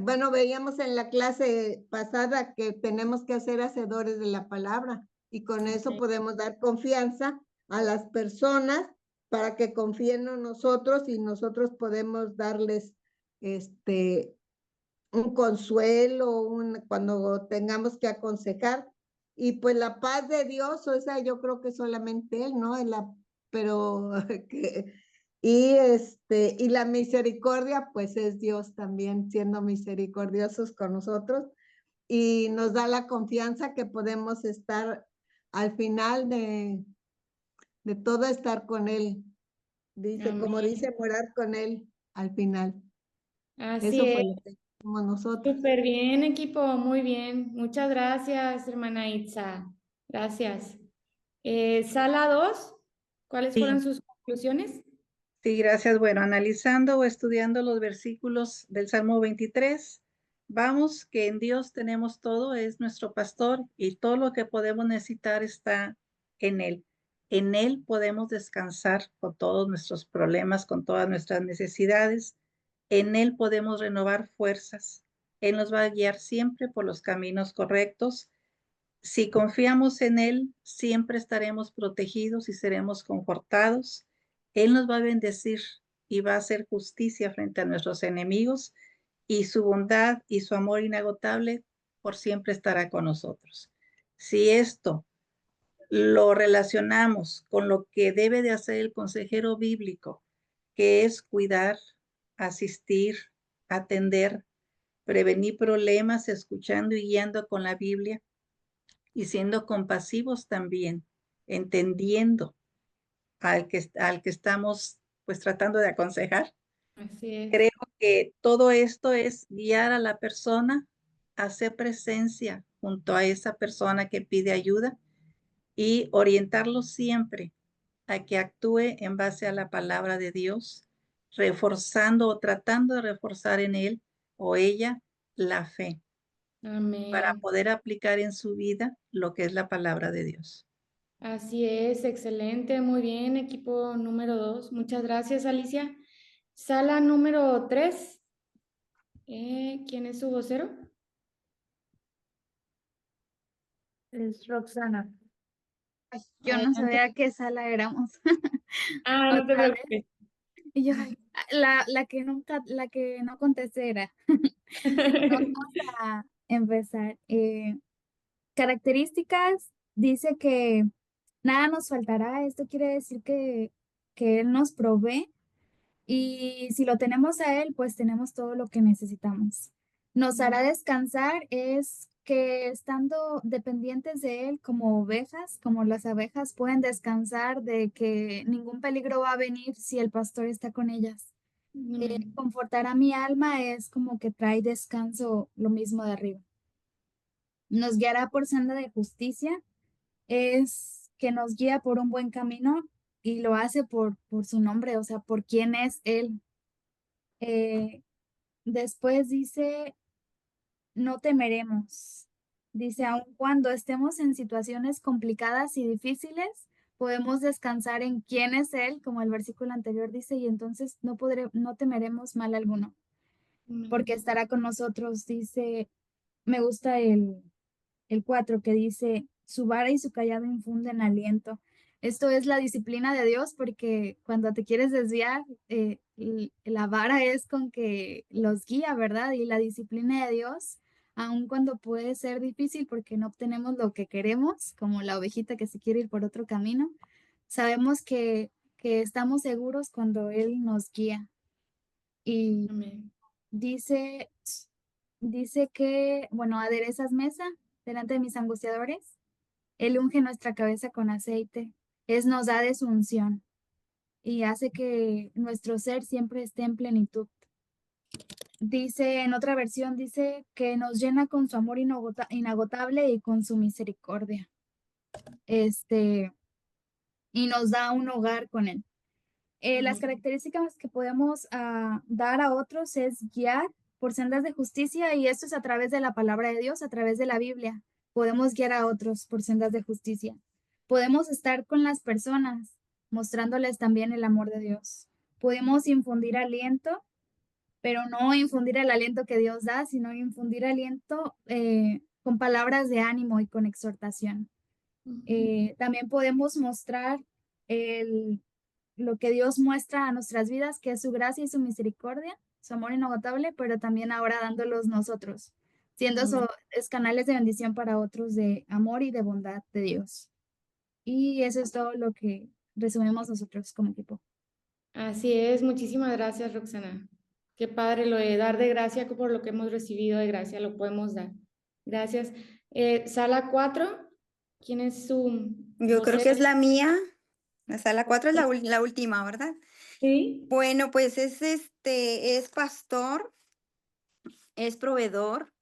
bueno, veíamos en la clase pasada que tenemos que ser hacedores de la palabra. Y con eso podemos dar confianza a las personas para que confíen en nosotros y nosotros podemos darles un consuelo, cuando tengamos que aconsejar. Y pues la paz de Dios, o sea, yo creo que solamente Él, ¿no? Pero, y la misericordia, pues es Dios también siendo misericordiosos con nosotros y nos da la confianza que podemos estar al final de todo, estar con Él. Dice, como dice, morar con Él al final. Así Eso es. fue lo que hicimos nosotros. Súper bien, equipo, muy bien. Muchas gracias, hermana Itza. Gracias. Sala 2, ¿cuáles fueron sus conclusiones? Sí, gracias. Bueno, analizando o estudiando los versículos del Salmo 23, vamos que en Dios tenemos todo, es nuestro pastor y todo lo que podemos necesitar está en Él. En Él podemos descansar con todos nuestros problemas, con todas nuestras necesidades. En Él podemos renovar fuerzas. Él nos va a guiar siempre por los caminos correctos. Si confiamos en Él, siempre estaremos protegidos y seremos confortados. Él nos va a bendecir y va a hacer justicia frente a nuestros enemigos y su bondad y su amor inagotable por siempre estará con nosotros. Si esto lo relacionamos con lo que debe de hacer el consejero bíblico, que es cuidar, asistir, atender, prevenir problemas, escuchando y guiando con la Biblia y siendo compasivos también, entendiendo al que estamos pues tratando de aconsejar. Así es. Creo que todo esto es guiar a la persona, hacer presencia junto a esa persona que pide ayuda y orientarlo siempre a que actúe en base a la palabra de Dios, reforzando o tratando de reforzar en él o ella la fe. Amén. Para poder aplicar en su vida lo que es la palabra de Dios. Así es, excelente, muy bien, equipo número 2. Muchas gracias, Alicia. Sala número 3. ¿Quién es su vocero? Es Roxana. Yo no sabía qué sala éramos. No te Otra vez. preocupes. Y yo, la que no contesté era. Vamos a empezar. Características, dice que nada nos faltará. Esto quiere decir que Él nos provee y si lo tenemos a Él, pues tenemos todo lo que necesitamos. Nos hará descansar es que estando dependientes de Él como ovejas, como las abejas, pueden descansar de que ningún peligro va a venir si el pastor está con ellas. Confortar a mi alma es como que trae descanso lo mismo de arriba. Nos guiará por senda de justicia, es que nos guía por un buen camino y lo hace por su nombre, o sea, por quién es Él. Después dice, no temeremos. Dice, aun cuando estemos en situaciones complicadas y difíciles, podemos descansar en quién es Él, como el versículo anterior dice, y entonces no temeremos mal alguno, porque estará con nosotros. Dice, me gusta el 4 que dice, su vara y su callado infunden aliento. Esto es la disciplina de Dios porque cuando te quieres desviar, la vara es con que los guía, ¿verdad? Y la disciplina de Dios, aun cuando puede ser difícil porque no obtenemos lo que queremos, como la ovejita que se quiere ir por otro camino, sabemos que estamos seguros cuando Él nos guía. Y dice que, bueno, aderezas mesa delante de mis angustiadores. Él unge nuestra cabeza con aceite. Nos da de su unción y hace que nuestro ser siempre esté en plenitud. dice, en otra versión, dice que nos llena con su amor inagotable y con su misericordia. Y nos da un hogar con él. Las características que podemos dar a otros es guiar por sendas de justicia, y esto es a través de la palabra de Dios, a través de la Biblia. Podemos guiar a otros por sendas de justicia. Podemos estar con las personas, mostrándoles también el amor de Dios. Podemos infundir aliento, pero no infundir el aliento que Dios da, sino infundir aliento con palabras de ánimo y con exhortación. También podemos mostrar lo que Dios muestra a nuestras vidas, que es su gracia y su misericordia, su amor inagotable, pero también ahora dándolos nosotros, siendo es canales de bendición para otros, de amor y de bondad de Dios. Y eso es todo lo que resumimos nosotros como equipo. Así es, muchísimas gracias, Roxana. Qué padre lo de dar de gracia por lo que hemos recibido de gracia, lo podemos dar. Gracias. Sala 4, ¿quién es su...? Yo creo que es la mía. La sala 4 es la última, ¿verdad? Sí. Bueno, pues es pastor, es proveedor,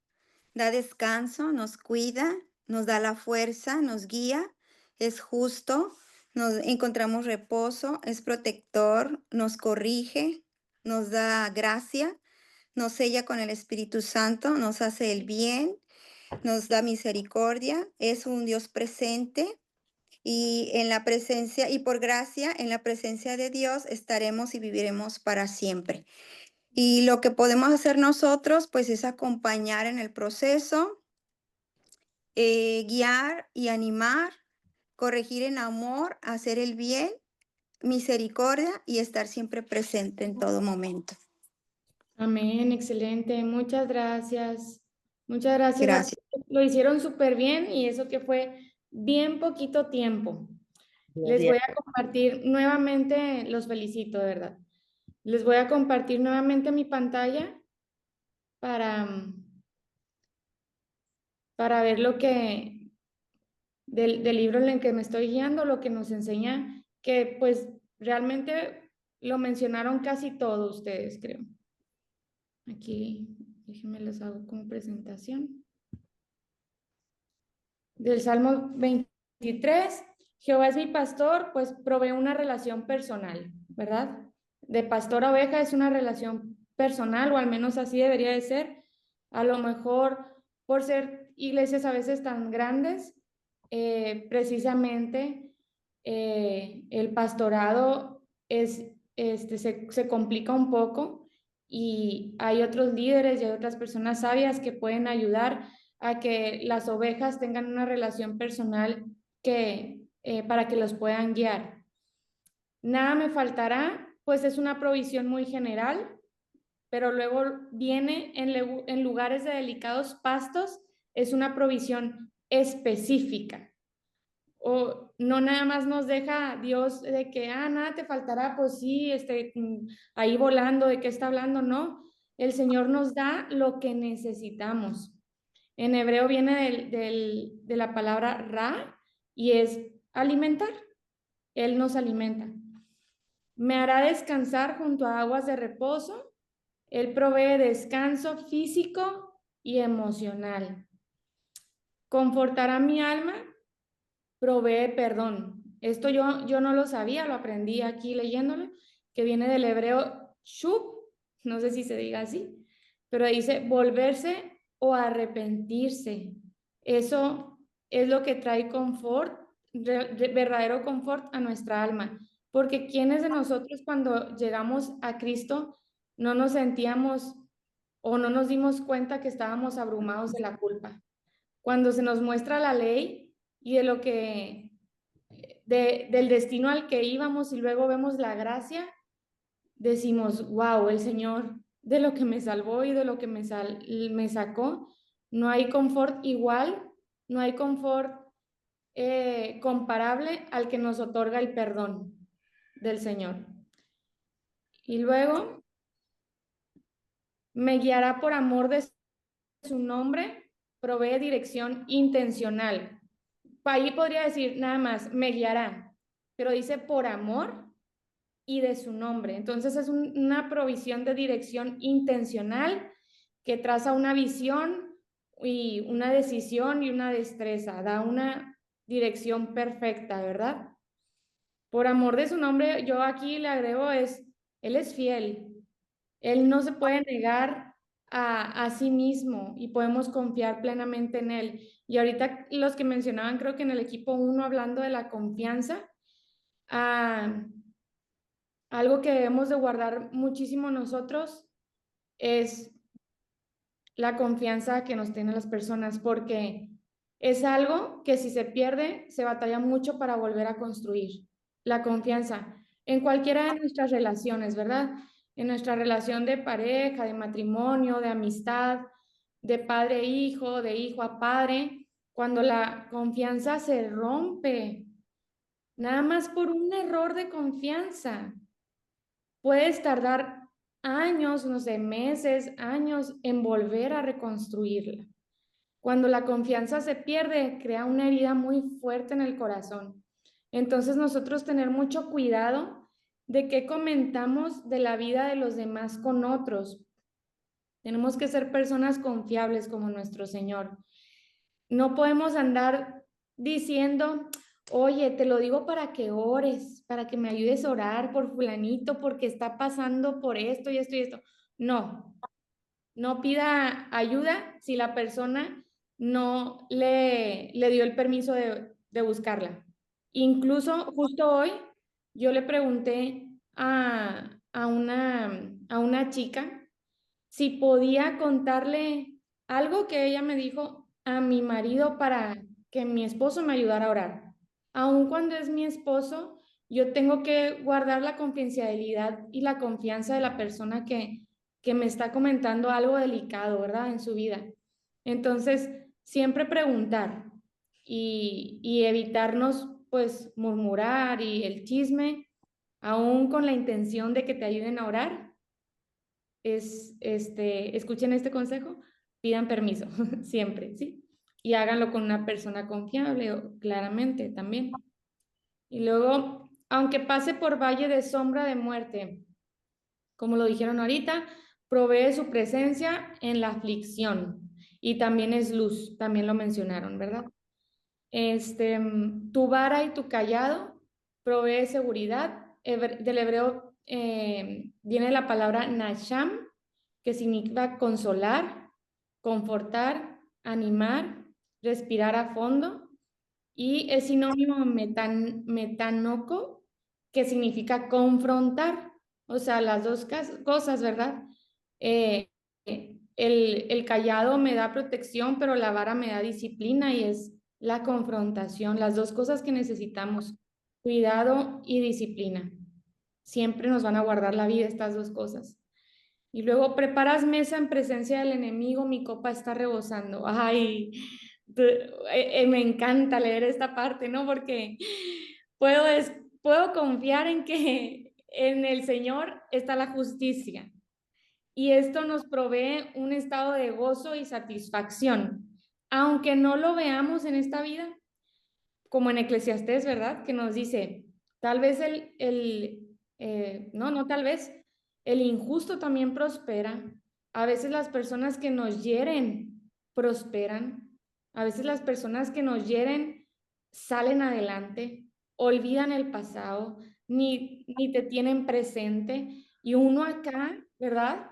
da descanso, nos cuida, nos da la fuerza, nos guía, es justo, nos encontramos reposo, es protector, nos corrige, nos da gracia, nos sella con el Espíritu Santo, nos hace el bien, nos da misericordia, es un Dios presente. Y en la presencia, y por gracia, en la presencia de Dios estaremos y viviremos para siempre. Y lo que podemos hacer nosotros, pues, es acompañar en el proceso, guiar y animar, corregir en amor, hacer el bien, misericordia y estar siempre presente en todo momento. Amén, excelente. Muchas gracias. Muchas gracias. Gracias. Lo hicieron súper bien, y eso que fue bien poquito tiempo. Les voy a compartir nuevamente, los felicito, de verdad. Les voy a compartir nuevamente mi pantalla para ver lo que, del libro en el que me estoy guiando, lo que nos enseña, que pues realmente lo mencionaron casi todos ustedes, creo. Aquí, déjenme les hago como presentación. Del Salmo 23, Jehová es mi pastor, pues provee una relación personal, ¿verdad? De pastor a oveja es una relación personal, o al menos así debería de ser. A lo mejor por ser iglesias a veces tan grandes, precisamente el pastorado se complica un poco, y hay otros líderes y hay otras personas sabias que pueden ayudar a que las ovejas tengan una relación personal para que los puedan guiar. Nada me faltará, pues es una provisión muy general, pero luego viene en lugares de delicados pastos, es una provisión específica. O no nada más nos deja Dios de que, nada te faltará, pues sí, ahí volando, ¿de qué está hablando? No, el Señor nos da lo que necesitamos. En hebreo viene de la palabra ra, y es alimentar. Él nos alimenta. Me hará descansar junto a aguas de reposo. Él provee descanso físico y emocional. Confortará mi alma, provee perdón. Esto yo no lo sabía, lo aprendí aquí leyéndolo, que viene del hebreo shub, no sé si se diga así, pero dice volverse o arrepentirse. Eso es lo que trae confort, verdadero confort a nuestra alma, porque ¿quiénes de nosotros cuando llegamos a Cristo no nos sentíamos o no nos dimos cuenta que estábamos abrumados de la culpa? Cuando se nos muestra la ley y de lo que, del destino al que íbamos, y luego vemos la gracia, decimos, wow, el Señor de lo que me salvó y de lo que me sacó. No hay confort igual, no hay confort comparable al que nos otorga el perdón del Señor. Y luego, me guiará por amor de su nombre, provee dirección intencional. Ahí podría decir nada más, me guiará, pero dice por amor, y de su nombre. Entonces es una provisión de dirección intencional que traza una visión y una decisión y una destreza, da una dirección perfecta, ¿verdad? Por amor de su nombre, yo aquí le agrego Él es fiel. Él no se puede negar a sí mismo y podemos confiar plenamente en Él. Y ahorita los que mencionaban, creo que en el equipo 1, hablando de la confianza, algo que debemos de guardar muchísimo nosotros es la confianza que nos tienen las personas, porque es algo que si se pierde, se batalla mucho para volver a construir. La confianza en cualquiera de nuestras relaciones, ¿verdad? En nuestra relación de pareja, de matrimonio, de amistad, de padre a hijo, de hijo a padre, cuando la confianza se rompe, nada más por un error de confianza, puedes tardar años, no sé, meses, años en volver a reconstruirla. Cuando la confianza se pierde, crea una herida muy fuerte en el corazón. Entonces nosotros tener mucho cuidado de qué comentamos de la vida de los demás con otros. Tenemos que ser personas confiables como nuestro Señor. No podemos andar diciendo, oye, te lo digo para que ores, para que me ayudes a orar por fulanito, porque está pasando por esto y esto y esto. No, no pida ayuda si la persona no le dio el permiso de buscarla. Incluso justo hoy yo le pregunté a una chica si podía contarle algo que ella me dijo a mi marido para que mi esposo me ayudara a orar. Aun cuando es mi esposo, yo tengo que guardar la confidencialidad y la confianza de la persona que me está comentando algo delicado, ¿verdad? En su vida. Entonces, siempre preguntar y evitarnos, pues, murmurar y el chisme, aún con la intención de que te ayuden a orar. Escuchen este consejo, pidan permiso, siempre, ¿sí? Y háganlo con una persona confiable, claramente, también. Y luego, aunque pase por valle de sombra de muerte, como lo dijeron ahorita, provee su presencia en la aflicción y también es luz, también lo mencionaron, ¿verdad? Tu vara y tu callado provee seguridad. Del hebreo viene la palabra nasham, que significa consolar, confortar, animar, respirar a fondo, y es sinónimo metanoco, que significa confrontar, o sea, las dos cosas, ¿verdad? El callado me da protección, pero la vara me da disciplina y es la confrontación, las dos cosas que necesitamos, cuidado y disciplina. Siempre nos van a guardar la vida estas dos cosas. Y luego preparas mesa en presencia del enemigo, mi copa está rebosando. Ay, me encanta leer esta parte, ¿no? Porque puedo confiar en que en el Señor está la justicia. Y esto nos provee un estado de gozo y satisfacción. Aunque no lo veamos en esta vida, como en Eclesiastés, ¿verdad? Que nos dice, tal vez no tal vez, el injusto también prospera. A veces las personas que nos hieren prosperan. A veces las personas que nos hieren salen adelante, olvidan el pasado, ni te tienen presente. Y uno acá, ¿verdad?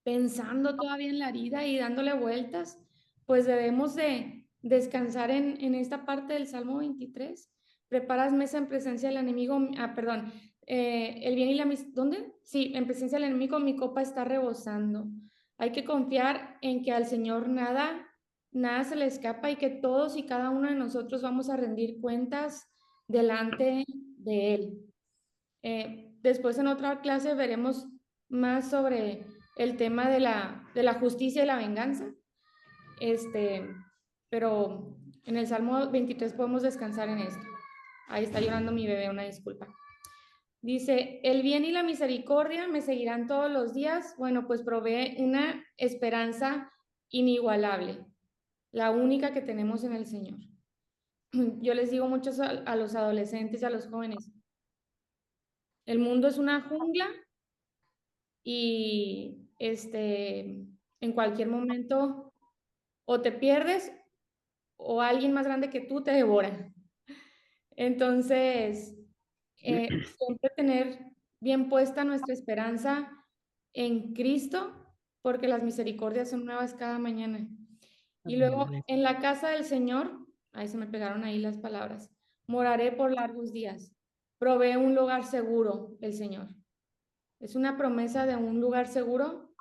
Pensando todavía en la herida y dándole vueltas, pues debemos de descansar en esta parte del Salmo 23. Preparas mesa en presencia del enemigo, perdón, el bien y la ¿dónde? Sí, en presencia del enemigo mi copa está rebosando. Hay que confiar en que al Señor nada se le escapa y que todos y cada uno de nosotros vamos a rendir cuentas delante de Él. Después en otra clase veremos más sobre el tema de la justicia y la venganza. Pero en el Salmo 23 podemos descansar en esto. Ahí está llorando mi bebé, una disculpa. Dice, el bien y la misericordia me seguirán todos los días. Bueno, pues provee una esperanza inigualable, la única que tenemos en el Señor. Yo les digo mucho a los adolescentes, a los jóvenes, El mundo es una jungla y en cualquier momento o te pierdes o alguien más grande que tú te devora. Entonces, siempre tener bien puesta nuestra esperanza en Cristo, porque las misericordias son nuevas cada mañana. Y luego, en la casa del Señor, ahí se me pegaron ahí las palabras, moraré por largos días. Provee un lugar seguro el Señor. Es una promesa de un lugar seguro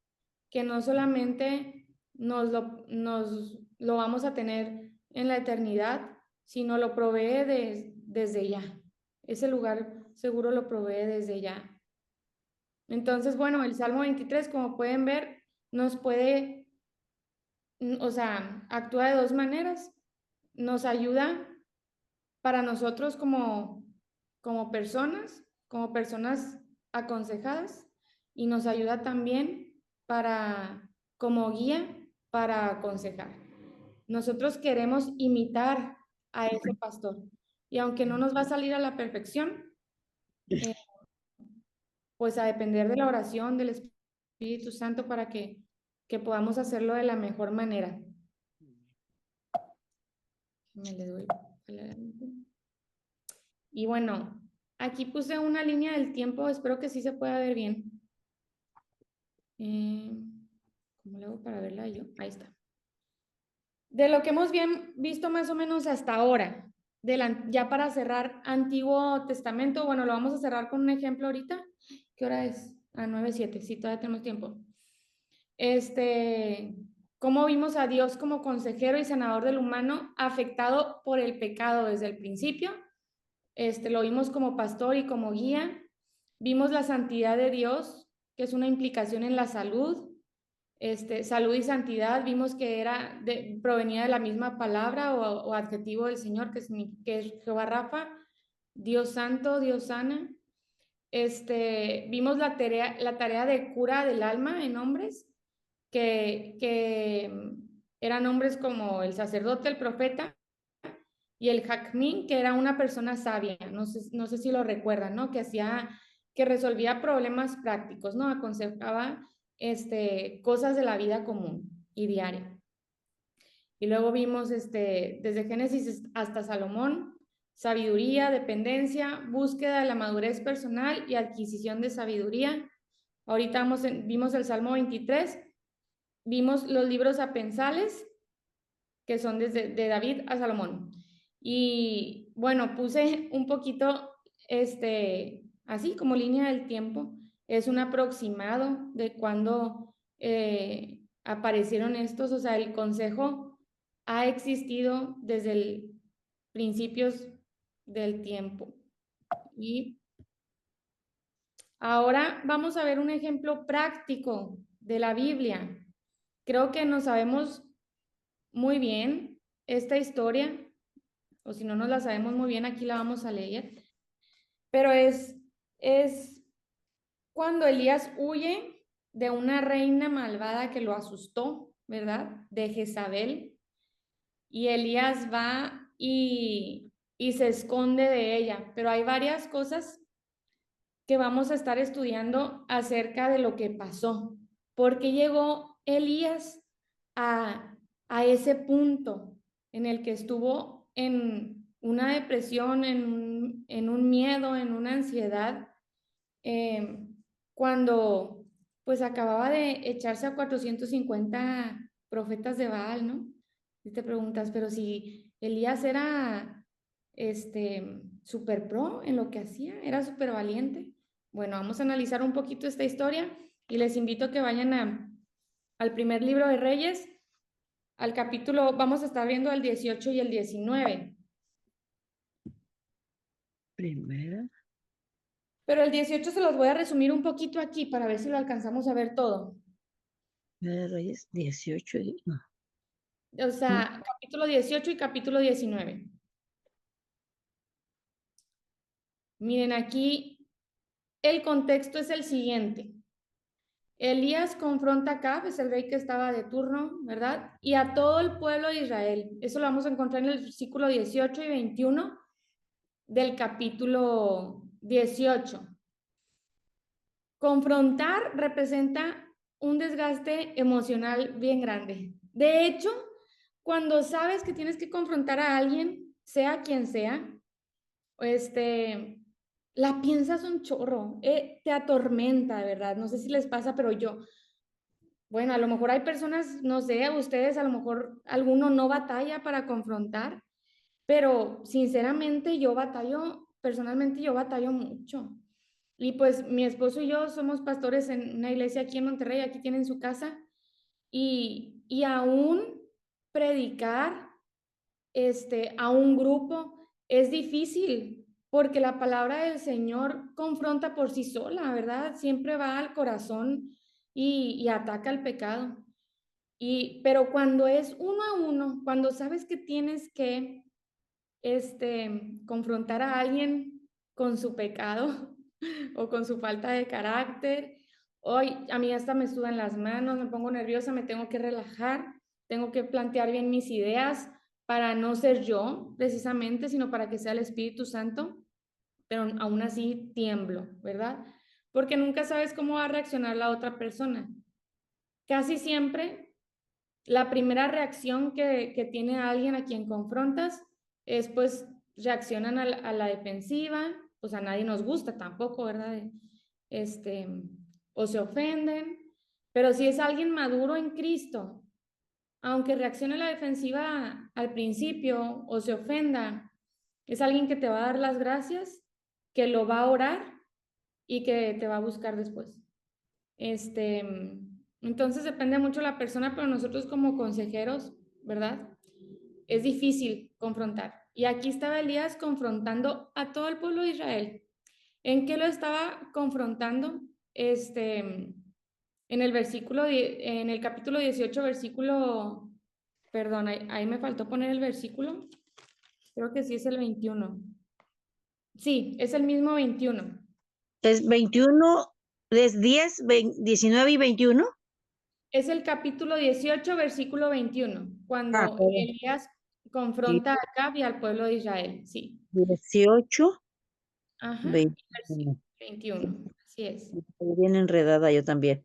que no solamente nos lo vamos a tener en la eternidad, sino lo provee desde ya. Ese lugar seguro lo provee desde ya. Entonces, bueno, el Salmo 23, como pueden ver, nos puede, o sea, actúa de dos maneras. Nos ayuda para nosotros como personas aconsejadas, y nos ayuda también como guía para aconsejar. Nosotros queremos imitar a ese pastor, y aunque no nos va a salir a la perfección, pues a depender de la oración del Espíritu Santo para que podamos hacerlo de la mejor manera. Le doy adelante. Y bueno, aquí puse una línea del tiempo, espero que sí se pueda ver bien. ¿Cómo le hago para verla yo? Ahí está. De lo que hemos visto más o menos hasta ahora, ya para cerrar Antiguo Testamento, bueno, lo vamos a cerrar con un ejemplo ahorita. ¿Qué hora es? 9:07, sí, todavía tenemos tiempo. Cómo vimos a Dios como consejero y sanador del humano afectado por el pecado desde el principio. Lo vimos como pastor y como guía. Vimos la santidad de Dios, que es una implicación en la salud. Salud y santidad, vimos que provenía de la misma palabra o adjetivo del Señor, que es Jehová Rafa, Dios santo, Dios sana. Vimos la tarea de cura del alma en hombres, que eran hombres como el sacerdote, el profeta, y el Jacmín, que era una persona sabia, no sé si lo recuerdan, ¿no? Que resolvía problemas prácticos, ¿no? Aconsejaba cosas de la vida común y diaria. Y luego vimos desde Génesis hasta Salomón, sabiduría, dependencia, búsqueda de la madurez personal y adquisición de sabiduría. Ahorita vimos el Salmo 23, vimos los libros sapensales, que son de David a Salomón. Y bueno, puse un poquito, así como línea del tiempo, es un aproximado de cuando aparecieron estos, o sea, el consejo ha existido desde el principios del tiempo. Y ahora vamos a ver un ejemplo práctico de la Biblia. Creo que no sabemos muy bien esta historia, o si no nos la sabemos muy bien, aquí la vamos a leer. Pero es cuando Elías huye de una reina malvada que lo asustó, ¿verdad? De Jezabel. Y Elías va y se esconde de ella. Pero hay varias cosas que vamos a estar estudiando acerca de lo que pasó. ¿Por qué llegó Elías a ese punto en el que estuvo en una depresión, en un miedo, en una ansiedad, cuando pues acababa de echarse a 450 profetas de Baal, ¿no? Y te preguntas, pero si Elías era súper pro en lo que hacía, era súper valiente. Bueno, vamos a analizar un poquito esta historia y les invito a que vayan al primer libro de Reyes, al capítulo, vamos a estar viendo el 18 y el 19. Primera. Pero el 18 se los voy a resumir un poquito aquí para ver si lo alcanzamos a ver todo. Primera de Reyes, 18. No. O sea, capítulo 18 y capítulo 19. Miren, aquí el contexto es el siguiente. Elías confronta a Acab, es el rey que estaba de turno, ¿verdad? Y a todo el pueblo de Israel. Eso lo vamos a encontrar en el versículo 18 y 21 del capítulo 18. confrontar representa un desgaste emocional bien grande. De hecho, cuando sabes que tienes que confrontar a alguien, sea quien sea, la piensas un chorro, te atormenta, de verdad. No sé si les pasa, pero bueno, a lo mejor hay personas, no sé, ustedes a lo mejor alguno no batalla para confrontar, pero sinceramente personalmente yo batallo mucho. Y pues mi esposo y yo somos pastores en una iglesia aquí en Monterrey, aquí tienen su casa, y aún predicar a un grupo es difícil, porque la palabra del Señor confronta por sí sola, ¿verdad? Siempre va al corazón y ataca el pecado. Pero cuando es uno a uno, cuando sabes que tienes que confrontar a alguien con su pecado o con su falta de carácter, hoy a mí hasta me sudan las manos, me pongo nerviosa, me tengo que relajar, tengo que plantear bien mis ideas para no ser yo precisamente, sino para que sea el Espíritu Santo, pero aún así tiemblo, ¿verdad? Porque nunca sabes cómo va a reaccionar la otra persona. Casi siempre la primera reacción que tiene alguien a quien confrontas es pues reaccionan a la defensiva, pues a nadie nos gusta tampoco, ¿verdad? O se ofenden, pero si es alguien maduro en Cristo, aunque reaccione a la defensiva al principio o se ofenda, es alguien que te va a dar las gracias, que lo va a orar y que te va a buscar después. Entonces depende mucho de la persona, pero nosotros como consejeros, ¿verdad? Es difícil confrontar. Y aquí estaba Elías confrontando a todo el pueblo de Israel. ¿En qué lo estaba confrontando? En el capítulo 18, perdón, ahí me faltó poner el versículo. Creo que sí es el 21. Sí, es el mismo 21. Es 21, es 10, 19 y 21. Es el capítulo 18, versículo 21, cuando Elías confronta a Acab y al pueblo de Israel, sí. 18, Ajá, 21. 21, así es. Estoy bien enredada yo también.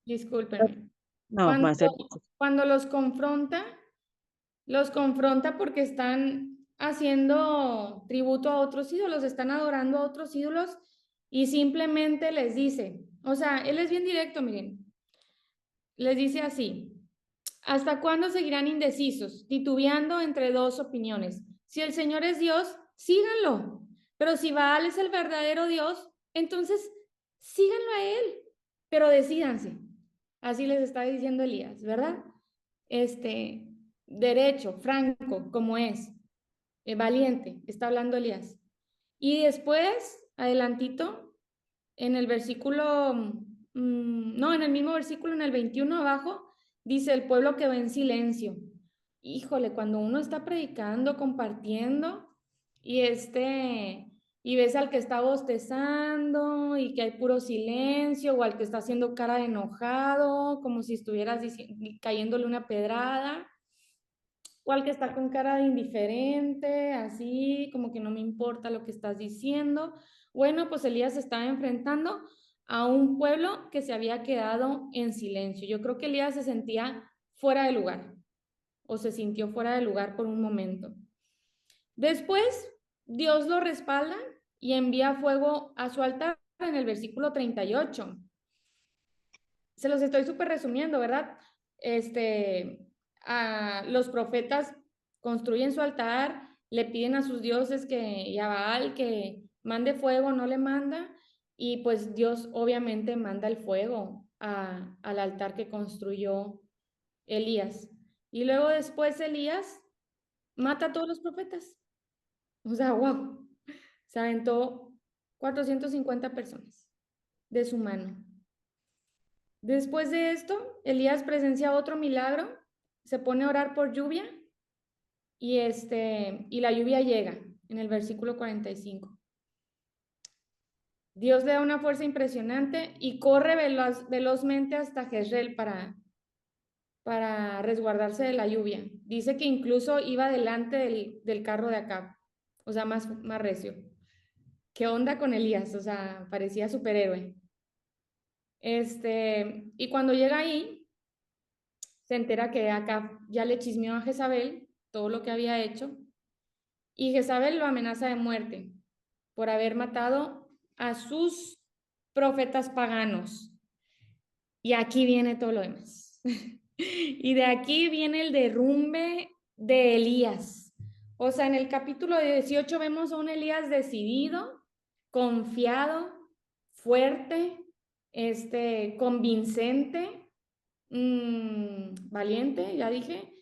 Discúlpenme. No, más. Cuando los confronta porque están haciendo tributo a otros ídolos, están adorando a otros ídolos y simplemente les dice, o sea, él es bien directo, miren. Les dice así: ¿hasta cuándo seguirán indecisos, titubeando entre dos opiniones? Si el Señor es Dios, síganlo. Pero si Baal es el verdadero Dios, entonces síganlo a él. Pero decídanse. Así les está diciendo Elías, ¿verdad? Derecho, franco, como es. Valiente, está hablando Elías. Y después, adelantito, en el versículo, no, en el mismo versículo, en el 21 abajo, dice: el pueblo quedó en silencio. Híjole, cuando uno está predicando, compartiendo, y ves al que está bostezando y que hay puro silencio, o al que está haciendo cara de enojado, como si estuvieras cayéndole una pedrada, o al que está con cara de indiferente, así como que no me importa lo que estás diciendo. Bueno, pues Elías estaba enfrentando a un pueblo que se había quedado en silencio. Yo creo que Elías se sentía fuera de lugar, o se sintió fuera de lugar por un momento. Después, Dios lo respalda y envía fuego a su altar en el versículo 38. Se los estoy súper resumiendo, ¿verdad? Los profetas construyen su altar, le piden a sus dioses y a Baal que mande fuego, no le manda, y pues Dios obviamente manda el fuego al altar que construyó Elías. Y luego después Elías mata a todos los profetas. O sea, wow, se aventó 450 personas de su mano. Después de esto, Elías presencia otro milagro, se pone a orar por lluvia y la lluvia llega en el versículo 45. Dios le da una fuerza impresionante y corre velozmente hasta Jezreel para resguardarse de la lluvia. Dice que incluso iba delante del carro de Acab, o sea, más recio. ¿Qué onda con Elías? O sea, parecía superhéroe. Y cuando llega ahí, se entera que Acab ya le chismeó a Jezabel todo lo que había hecho, y Jezabel lo amenaza de muerte por haber matado a sus profetas paganos. Y aquí viene todo lo demás. Y de aquí viene el derrumbe de Elías. O sea, en el capítulo 18 vemos a un Elías decidido, confiado, fuerte, convincente, valiente, ya dije,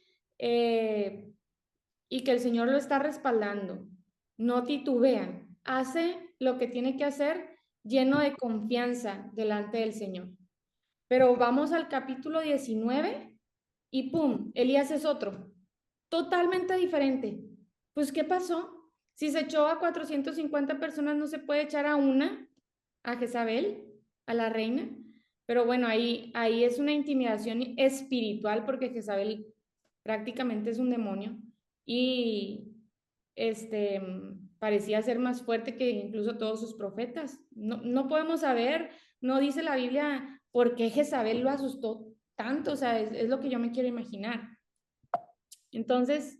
y que el Señor lo está respaldando. No titubea, hace lo que tiene que hacer lleno de confianza delante del Señor. Pero vamos al capítulo 19 y ¡pum! Elías es otro, totalmente diferente. Pues, ¿qué pasó? Si se echó a 450 personas, ¿no se puede echar a una? A Jezabel, a la reina. Pero bueno, ahí es una intimidación espiritual, porque Jezabel prácticamente es un demonio y parecía ser más fuerte que incluso todos sus profetas. No podemos saber, no dice la Biblia por qué Jezabel lo asustó tanto, o sea, es lo que yo me quiero imaginar. Entonces,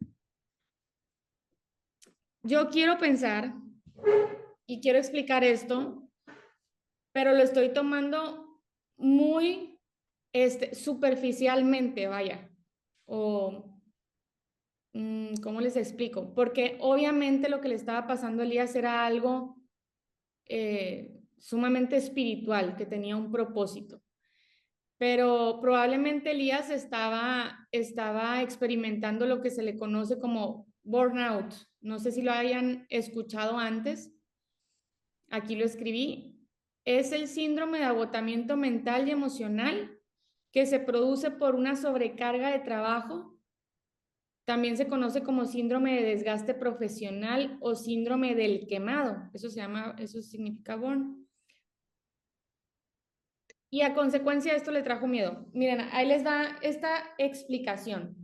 yo quiero pensar y quiero explicar esto, pero lo estoy tomando muy superficialmente, vaya, o ¿cómo les explico? Porque obviamente lo que le estaba pasando a Elías era algo sumamente espiritual, que tenía un propósito. Pero probablemente Elías estaba experimentando lo que se le conoce como burnout. No sé si lo hayan escuchado antes. Aquí lo escribí. Es el síndrome de agotamiento mental y emocional que se produce por una sobrecarga de trabajo. También se conoce como síndrome de desgaste profesional o síndrome del quemado. Eso significa burn. Y a consecuencia de esto le trajo miedo. Miren, ahí les da esta explicación.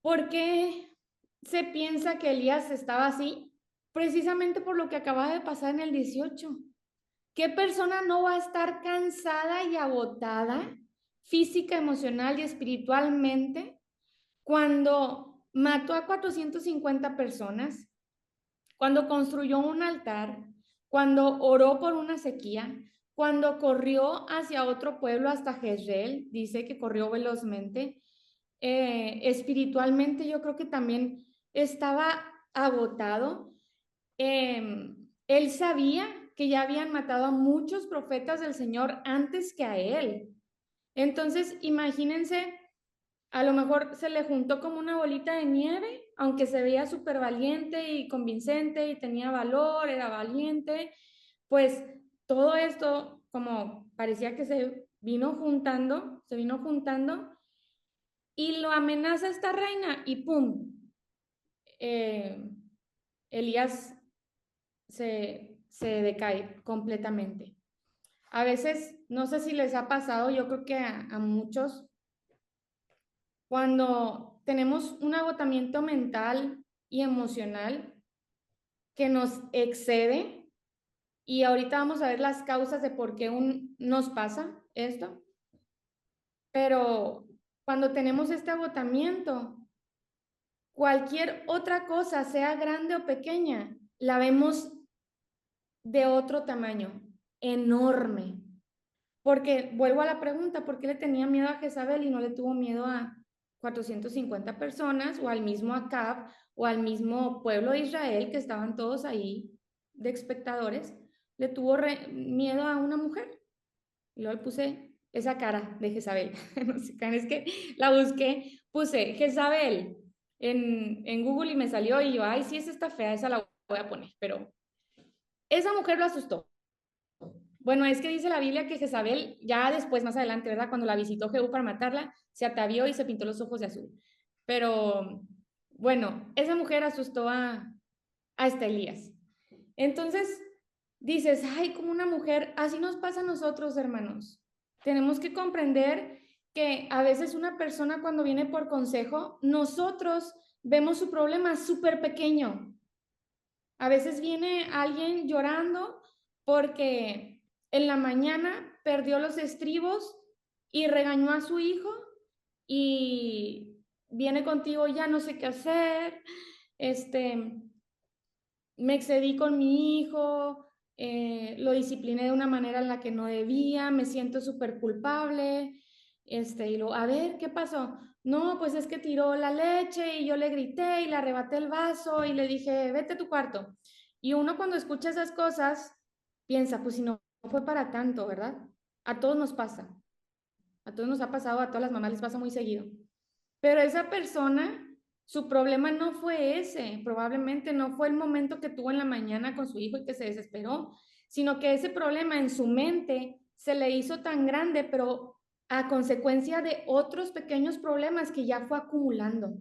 ¿Por qué se piensa que Elías estaba así? Precisamente por lo que acaba de pasar en el 18. ¿Qué persona no va a estar cansada y agotada física, emocional y espiritualmente cuando mató a 450 personas, cuando construyó un altar, cuando oró por una sequía, cuando corrió hacia otro pueblo hasta Jezreel? Dice que corrió velozmente. Espiritualmente yo creo que también estaba agotado. Él sabía que ya habían matado a muchos profetas del Señor antes que a él. Entonces, imagínense, a lo mejor se le juntó como una bolita de nieve, aunque se veía súper valiente y convincente y tenía valor, era valiente, pues todo esto como parecía que se vino juntando y lo amenaza esta reina y ¡pum! Elías se decae completamente. A veces, no sé si les ha pasado, yo creo que a muchos, cuando tenemos un agotamiento mental y emocional que nos excede, y ahorita vamos a ver las causas de por qué nos pasa esto, pero cuando tenemos este agotamiento, cualquier otra cosa, sea grande o pequeña, la vemos de otro tamaño, enorme. Porque vuelvo a la pregunta, ¿por qué le tenía miedo a Jezabel y no le tuvo miedo a 450 personas o al mismo Acab o al mismo pueblo de Israel que estaban todos ahí de espectadores? Le tuvo miedo a una mujer. Y luego le puse esa cara de Jezabel. No sé, es que la busqué, puse Jezabel en Google y me salió y yo, ay, sí, esa está fea, esa la voy a poner, pero esa mujer lo asustó. Bueno, es que dice la Biblia que Jezabel, ya después, más adelante, ¿verdad? Cuando la visitó Jehú para matarla, se atavió y se pintó los ojos de azul. Pero, bueno, esa mujer asustó a Elías. Entonces, dices, ay, como una mujer, así nos pasa a nosotros, hermanos. Tenemos que comprender que a veces una persona cuando viene por consejo, nosotros vemos su problema súper pequeño. A veces viene alguien llorando porque en la mañana perdió los estribos y regañó a su hijo y viene contigo, ya no sé qué hacer, me excedí con mi hijo, lo discipliné de una manera en la que no debía, me siento súper culpable, y luego, a ver, ¿qué pasó? No, pues es que tiró la leche y yo le grité y le arrebaté el vaso y le dije, vete a tu cuarto. Y uno cuando escucha esas cosas, piensa, pues si no fue para tanto, ¿verdad? A todos nos pasa, a todos nos ha pasado, a todas las mamás les pasa muy seguido. Pero esa persona, su problema no fue ese, probablemente no fue el momento que tuvo en la mañana con su hijo y que se desesperó, sino que ese problema en su mente se le hizo tan grande, pero a consecuencia de otros pequeños problemas que ya fue acumulando.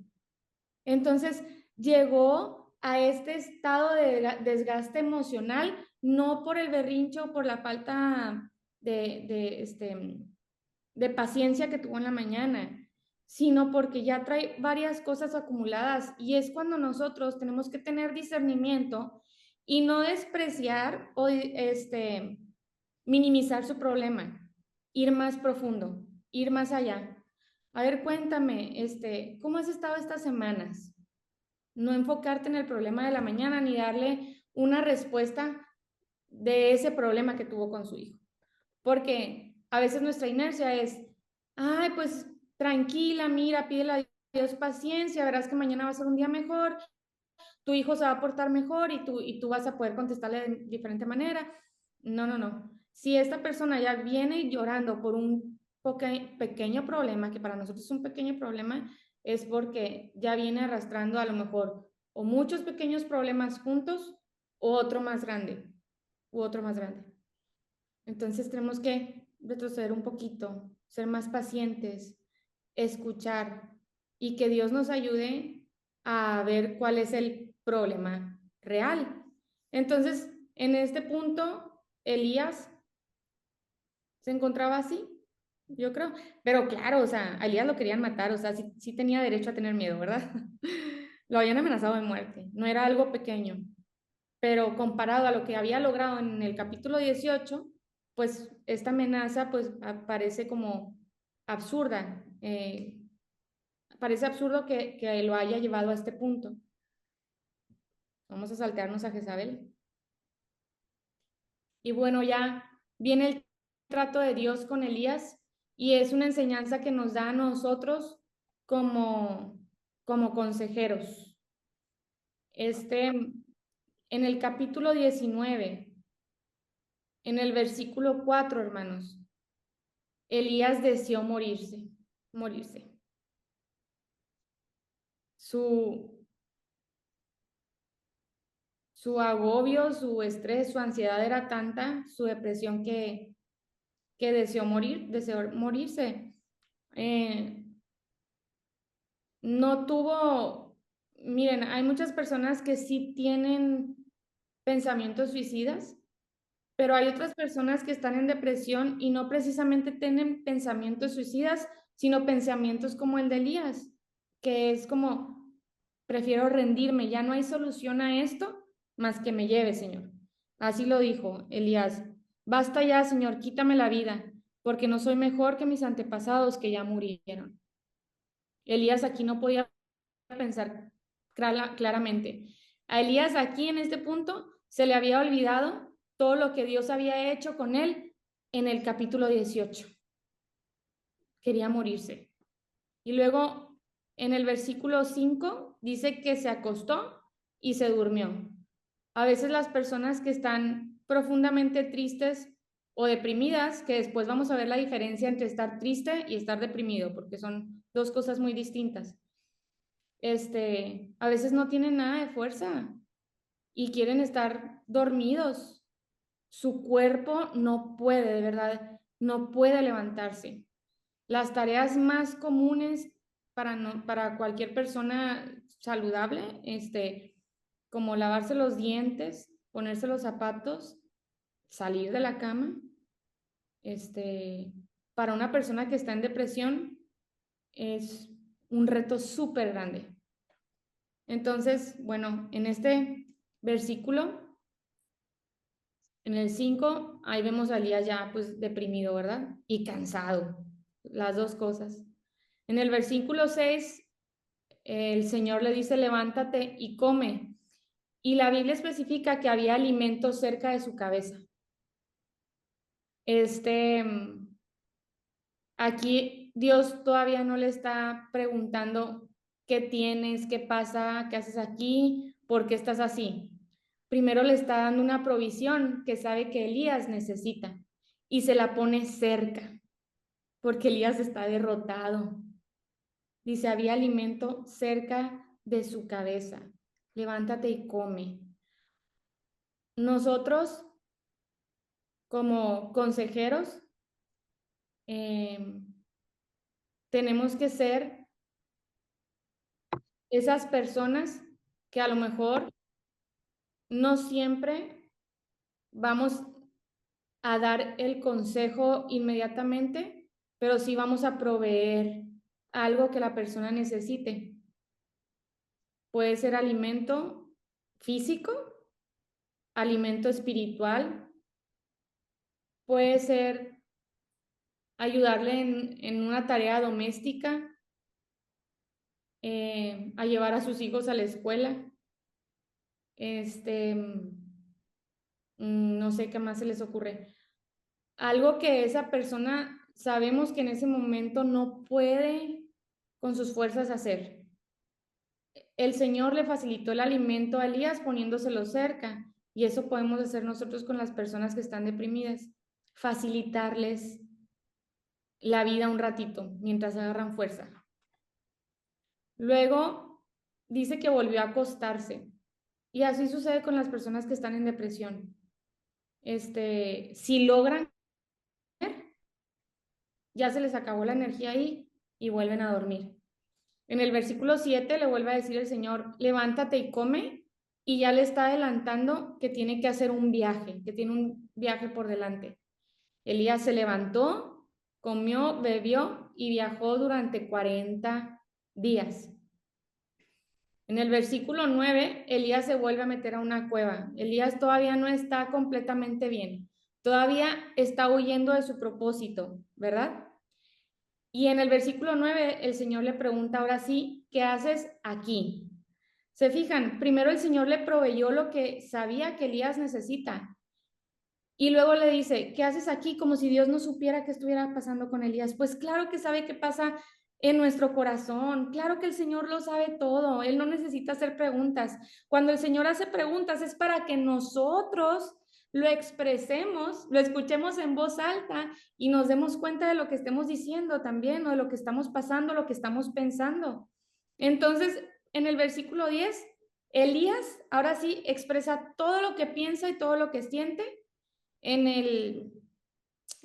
Entonces, llegó a este estado de desgaste emocional, no por el berrincho o por la falta de paciencia que tuvo en la mañana, sino porque ya trae varias cosas acumuladas y es cuando nosotros tenemos que tener discernimiento y no despreciar o minimizar su problema, ir más profundo, ir más allá. A ver, cuéntame, ¿cómo has estado estas semanas? No enfocarte en el problema de la mañana ni darle una respuesta de ese problema que tuvo con su hijo. Porque a veces nuestra inercia es, ay, pues tranquila, mira, pídele a Dios paciencia, verás que mañana va a ser un día mejor, tu hijo se va a portar mejor y tú vas a poder contestarle de diferente manera. No, no, no. Si esta persona ya viene llorando por un pequeño problema, que para nosotros es un pequeño problema, es porque ya viene arrastrando a lo mejor o muchos pequeños problemas juntos o otro más grande, u otro más grande. Entonces tenemos que retroceder un poquito, ser más pacientes, escuchar y que Dios nos ayude a ver cuál es el problema real. Entonces, en este punto, Elías se encontraba así, yo creo. Pero claro, o sea, a Elías lo querían matar, o sea, sí tenía derecho a tener miedo, ¿verdad? Lo habían amenazado de muerte, no era algo pequeño. Pero comparado a lo que había logrado en el capítulo 18, pues esta amenaza pues parece como absurda. Parece absurdo que lo haya llevado a este punto. Vamos a saltearnos a Jezabel. Y bueno, ya viene el trato de Dios con Elías y es una enseñanza que nos da a nosotros como consejeros. En el capítulo 19, en el versículo 4, hermanos, Elías deseó morirse. Su agobio, su estrés, su ansiedad era tanta, su depresión que deseó morirse. No tuvo, miren, hay muchas personas que sí tienen pensamientos suicidas, pero hay otras personas que están en depresión y no precisamente tienen pensamientos suicidas, sino pensamientos como el de Elías, que es como, prefiero rendirme, ya no hay solución a esto más que me lleve, Señor. Así lo dijo Elías. Basta ya, Señor, quítame la vida, porque no soy mejor que mis antepasados que ya murieron. Elías aquí no podía pensar claramente. A Elías aquí en este punto se le había olvidado todo lo que Dios había hecho con él en el capítulo 18. Quería morirse. Y luego en el versículo 5 dice que se acostó y se durmió. A veces las personas que están profundamente tristes o deprimidas, que después vamos a ver la diferencia entre estar triste y estar deprimido, porque son dos cosas muy distintas. A veces no tienen nada de fuerza y quieren estar dormidos. Su cuerpo no puede, de verdad, no puede levantarse. Las tareas más comunes para cualquier persona saludable, como lavarse los dientes, ponerse los zapatos, salir de la cama, para una persona que está en depresión es un reto súper grande. Entonces, bueno, en este versículo En el 5, ahí vemos a Elías ya pues deprimido, ¿verdad? Y cansado, las dos cosas. En el versículo 6, el Señor le dice, levántate y come. Y la Biblia especifica que había alimento cerca de su cabeza. Aquí Dios todavía no le está preguntando qué tienes, qué pasa, qué haces aquí, por qué estás así. Primero le está dando una provisión que sabe que Elías necesita y se la pone cerca, porque Elías está derrotado. Dice, había alimento cerca de su cabeza. Levántate y come. Nosotros, como consejeros, tenemos que ser esas personas que a lo mejor no siempre vamos a dar el consejo inmediatamente, pero sí vamos a proveer algo que la persona necesite. Puede ser alimento físico, alimento espiritual, puede ser ayudarle en una tarea doméstica, a llevar a sus hijos a la escuela, no sé qué más se les ocurre. Algo que esa persona sabemos que en ese momento no puede con sus fuerzas hacer. El Señor le facilitó el alimento a Elías poniéndoselo cerca, y eso podemos hacer nosotros con las personas que están deprimidas, facilitarles la vida un ratito mientras agarran fuerza. Luego dice que volvió a acostarse, y así sucede con las personas que están en depresión. Si logran, ya se les acabó la energía ahí y vuelven a dormir. En el versículo 7 le vuelve a decir el Señor, levántate y come, y ya le está adelantando que tiene que hacer un viaje, que tiene un viaje por delante. Elías se levantó, comió, bebió y viajó durante 40 días. En el versículo 9, Elías se vuelve a meter a una cueva. Elías todavía no está completamente bien. Todavía está huyendo de su propósito, ¿verdad? Y en el versículo 9, el Señor le pregunta ahora sí, ¿qué haces aquí? Se fijan, primero el Señor le proveyó lo que sabía que Elías necesita. Y luego le dice, ¿qué haces aquí? Como si Dios no supiera qué estuviera pasando con Elías. Pues claro que sabe qué pasa en nuestro corazón. Claro que el Señor lo sabe todo. Él no necesita hacer preguntas. Cuando el Señor hace preguntas es para que nosotros lo expresemos, lo escuchemos en voz alta y nos demos cuenta de lo que estemos diciendo también, o de lo que estamos pasando, lo que estamos pensando. Entonces, en el versículo 10, Elías ahora sí expresa todo lo que piensa y todo lo que siente. En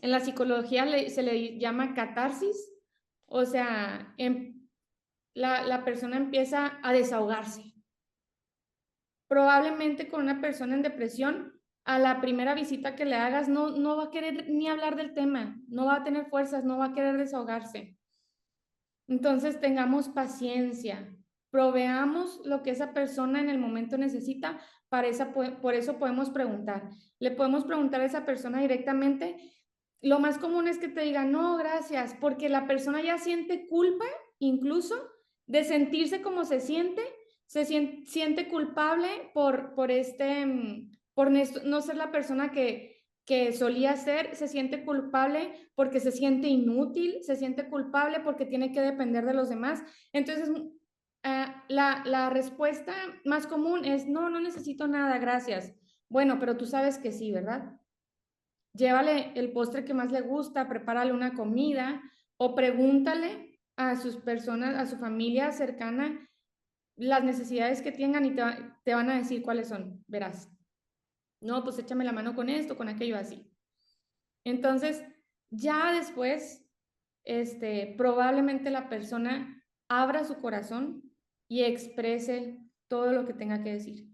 la psicología se le llama catarsis, o sea, la persona empieza a desahogarse. Probablemente con una persona en depresión, a la primera visita que le hagas no va a querer ni hablar del tema, no va a tener fuerzas, no va a querer desahogarse. Entonces tengamos paciencia, proveamos lo que esa persona en el momento necesita, por eso podemos preguntar. Le podemos preguntar a esa persona directamente. Lo más común es que te diga, no, gracias, porque la persona ya siente culpa, incluso, de sentirse como se siente culpable por no ser la persona que solía ser, se siente culpable porque se siente inútil, se siente culpable porque tiene que depender de los demás. Entonces, la respuesta más común es, no necesito nada, gracias. Bueno, pero tú sabes que sí, ¿verdad? Llévale el postre que más le gusta, prepárale una comida o pregúntale a sus personas, a su familia cercana, las necesidades que tengan y te van a decir cuáles son, verás. No, pues échame la mano con esto, con aquello, así. Entonces, ya después, probablemente la persona abra su corazón y exprese todo lo que tenga que decir.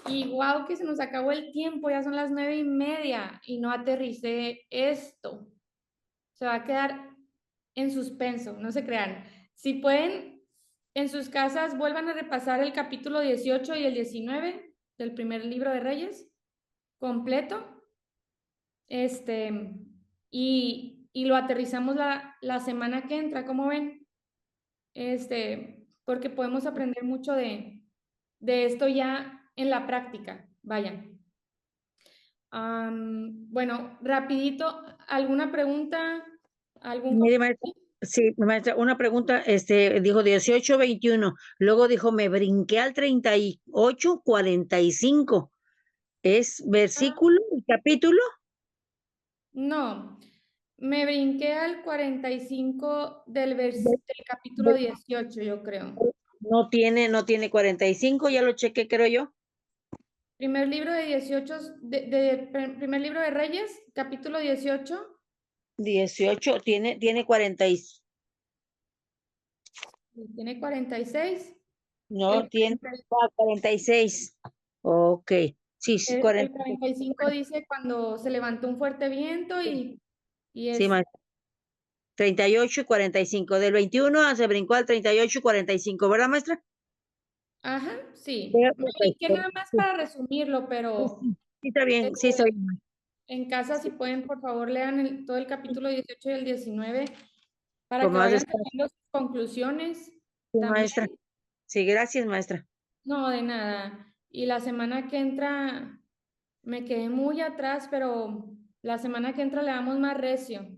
Y wow, que se nos acabó el tiempo, ya son las 9:30 y no aterricé esto. Se va a quedar en suspenso, no se crean. Si pueden, en sus casas vuelvan a repasar el capítulo 18 y el 19 del primer libro de Reyes. completo. Y lo aterrizamos la semana que entra, ¿cómo ven? Porque podemos aprender mucho de esto ya en la práctica. Vaya. Bueno, rapidito, ¿alguna pregunta? Mire, maestra, sí, maestra, una pregunta, dijo 18-21, luego dijo, me brinqué al 38-45. ¿Es versículo y capítulo? No, me brinqué al 45 del capítulo 18, yo creo. No tiene 45, ya lo chequé, creo yo. Primer libro de 18, primer libro de Reyes, capítulo 18. 18, tiene 40 Tiene 46. no, tiene 46. Ok, sí, El 40. 45 dice cuando se levantó un fuerte viento y Sí, maestra. 38 y 45. Del 21 se brincó al 38 y 45, ¿verdad, maestra? Ajá, sí. Sí, Me brinqué nada más sí. para resumirlo, pero Sí, está bien, sí, está bien. en casa, si pueden, por favor, lean todo el capítulo 18 y el 19 para Con que más vayan despacio. teniendo sus conclusiones Sí, también. maestra. Sí, gracias, maestra. No, de nada. Y la semana que entra me quedé muy atrás, pero la semana que entra le damos más recio.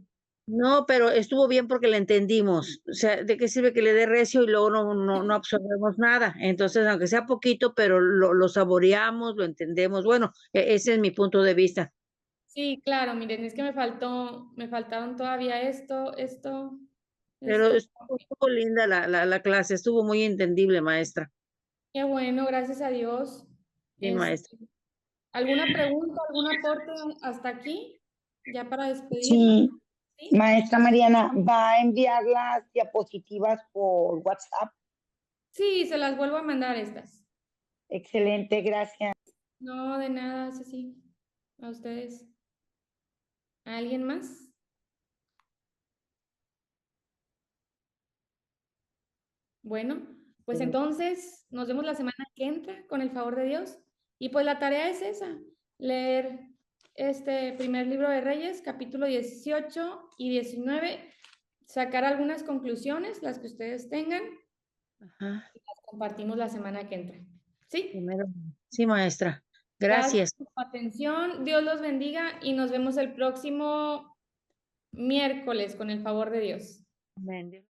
No, pero estuvo bien porque le entendimos. O sea, ¿de qué sirve que le dé recio y luego no absorbemos nada? Entonces, aunque sea poquito, pero lo saboreamos, lo entendemos. Bueno, ese es mi punto de vista. Sí, claro, miren, es que me faltaron todavía esto. Pero estuvo linda la clase, estuvo muy entendible, maestra. Qué bueno, gracias a Dios. Sí, maestra. ¿Alguna pregunta, algún aporte hasta aquí? Ya para despedirnos. Sí, maestra Mariana, ¿va a enviar las diapositivas por WhatsApp? Sí, se las vuelvo a mandar estas. Excelente, gracias. No, de nada, Ceci. A ustedes. ¿A alguien más? Bueno, pues entonces nos vemos la semana que entra, con el favor de Dios. Y pues la tarea es esa, leer este primer libro de Reyes, capítulo 18 y 19, sacar algunas conclusiones, las que ustedes tengan, Ajá. y las compartimos la semana que entra. ¿Sí? Primero. Sí, maestra. Gracias. Por su atención, Dios los bendiga y nos vemos el próximo miércoles, con el favor de Dios. Amén.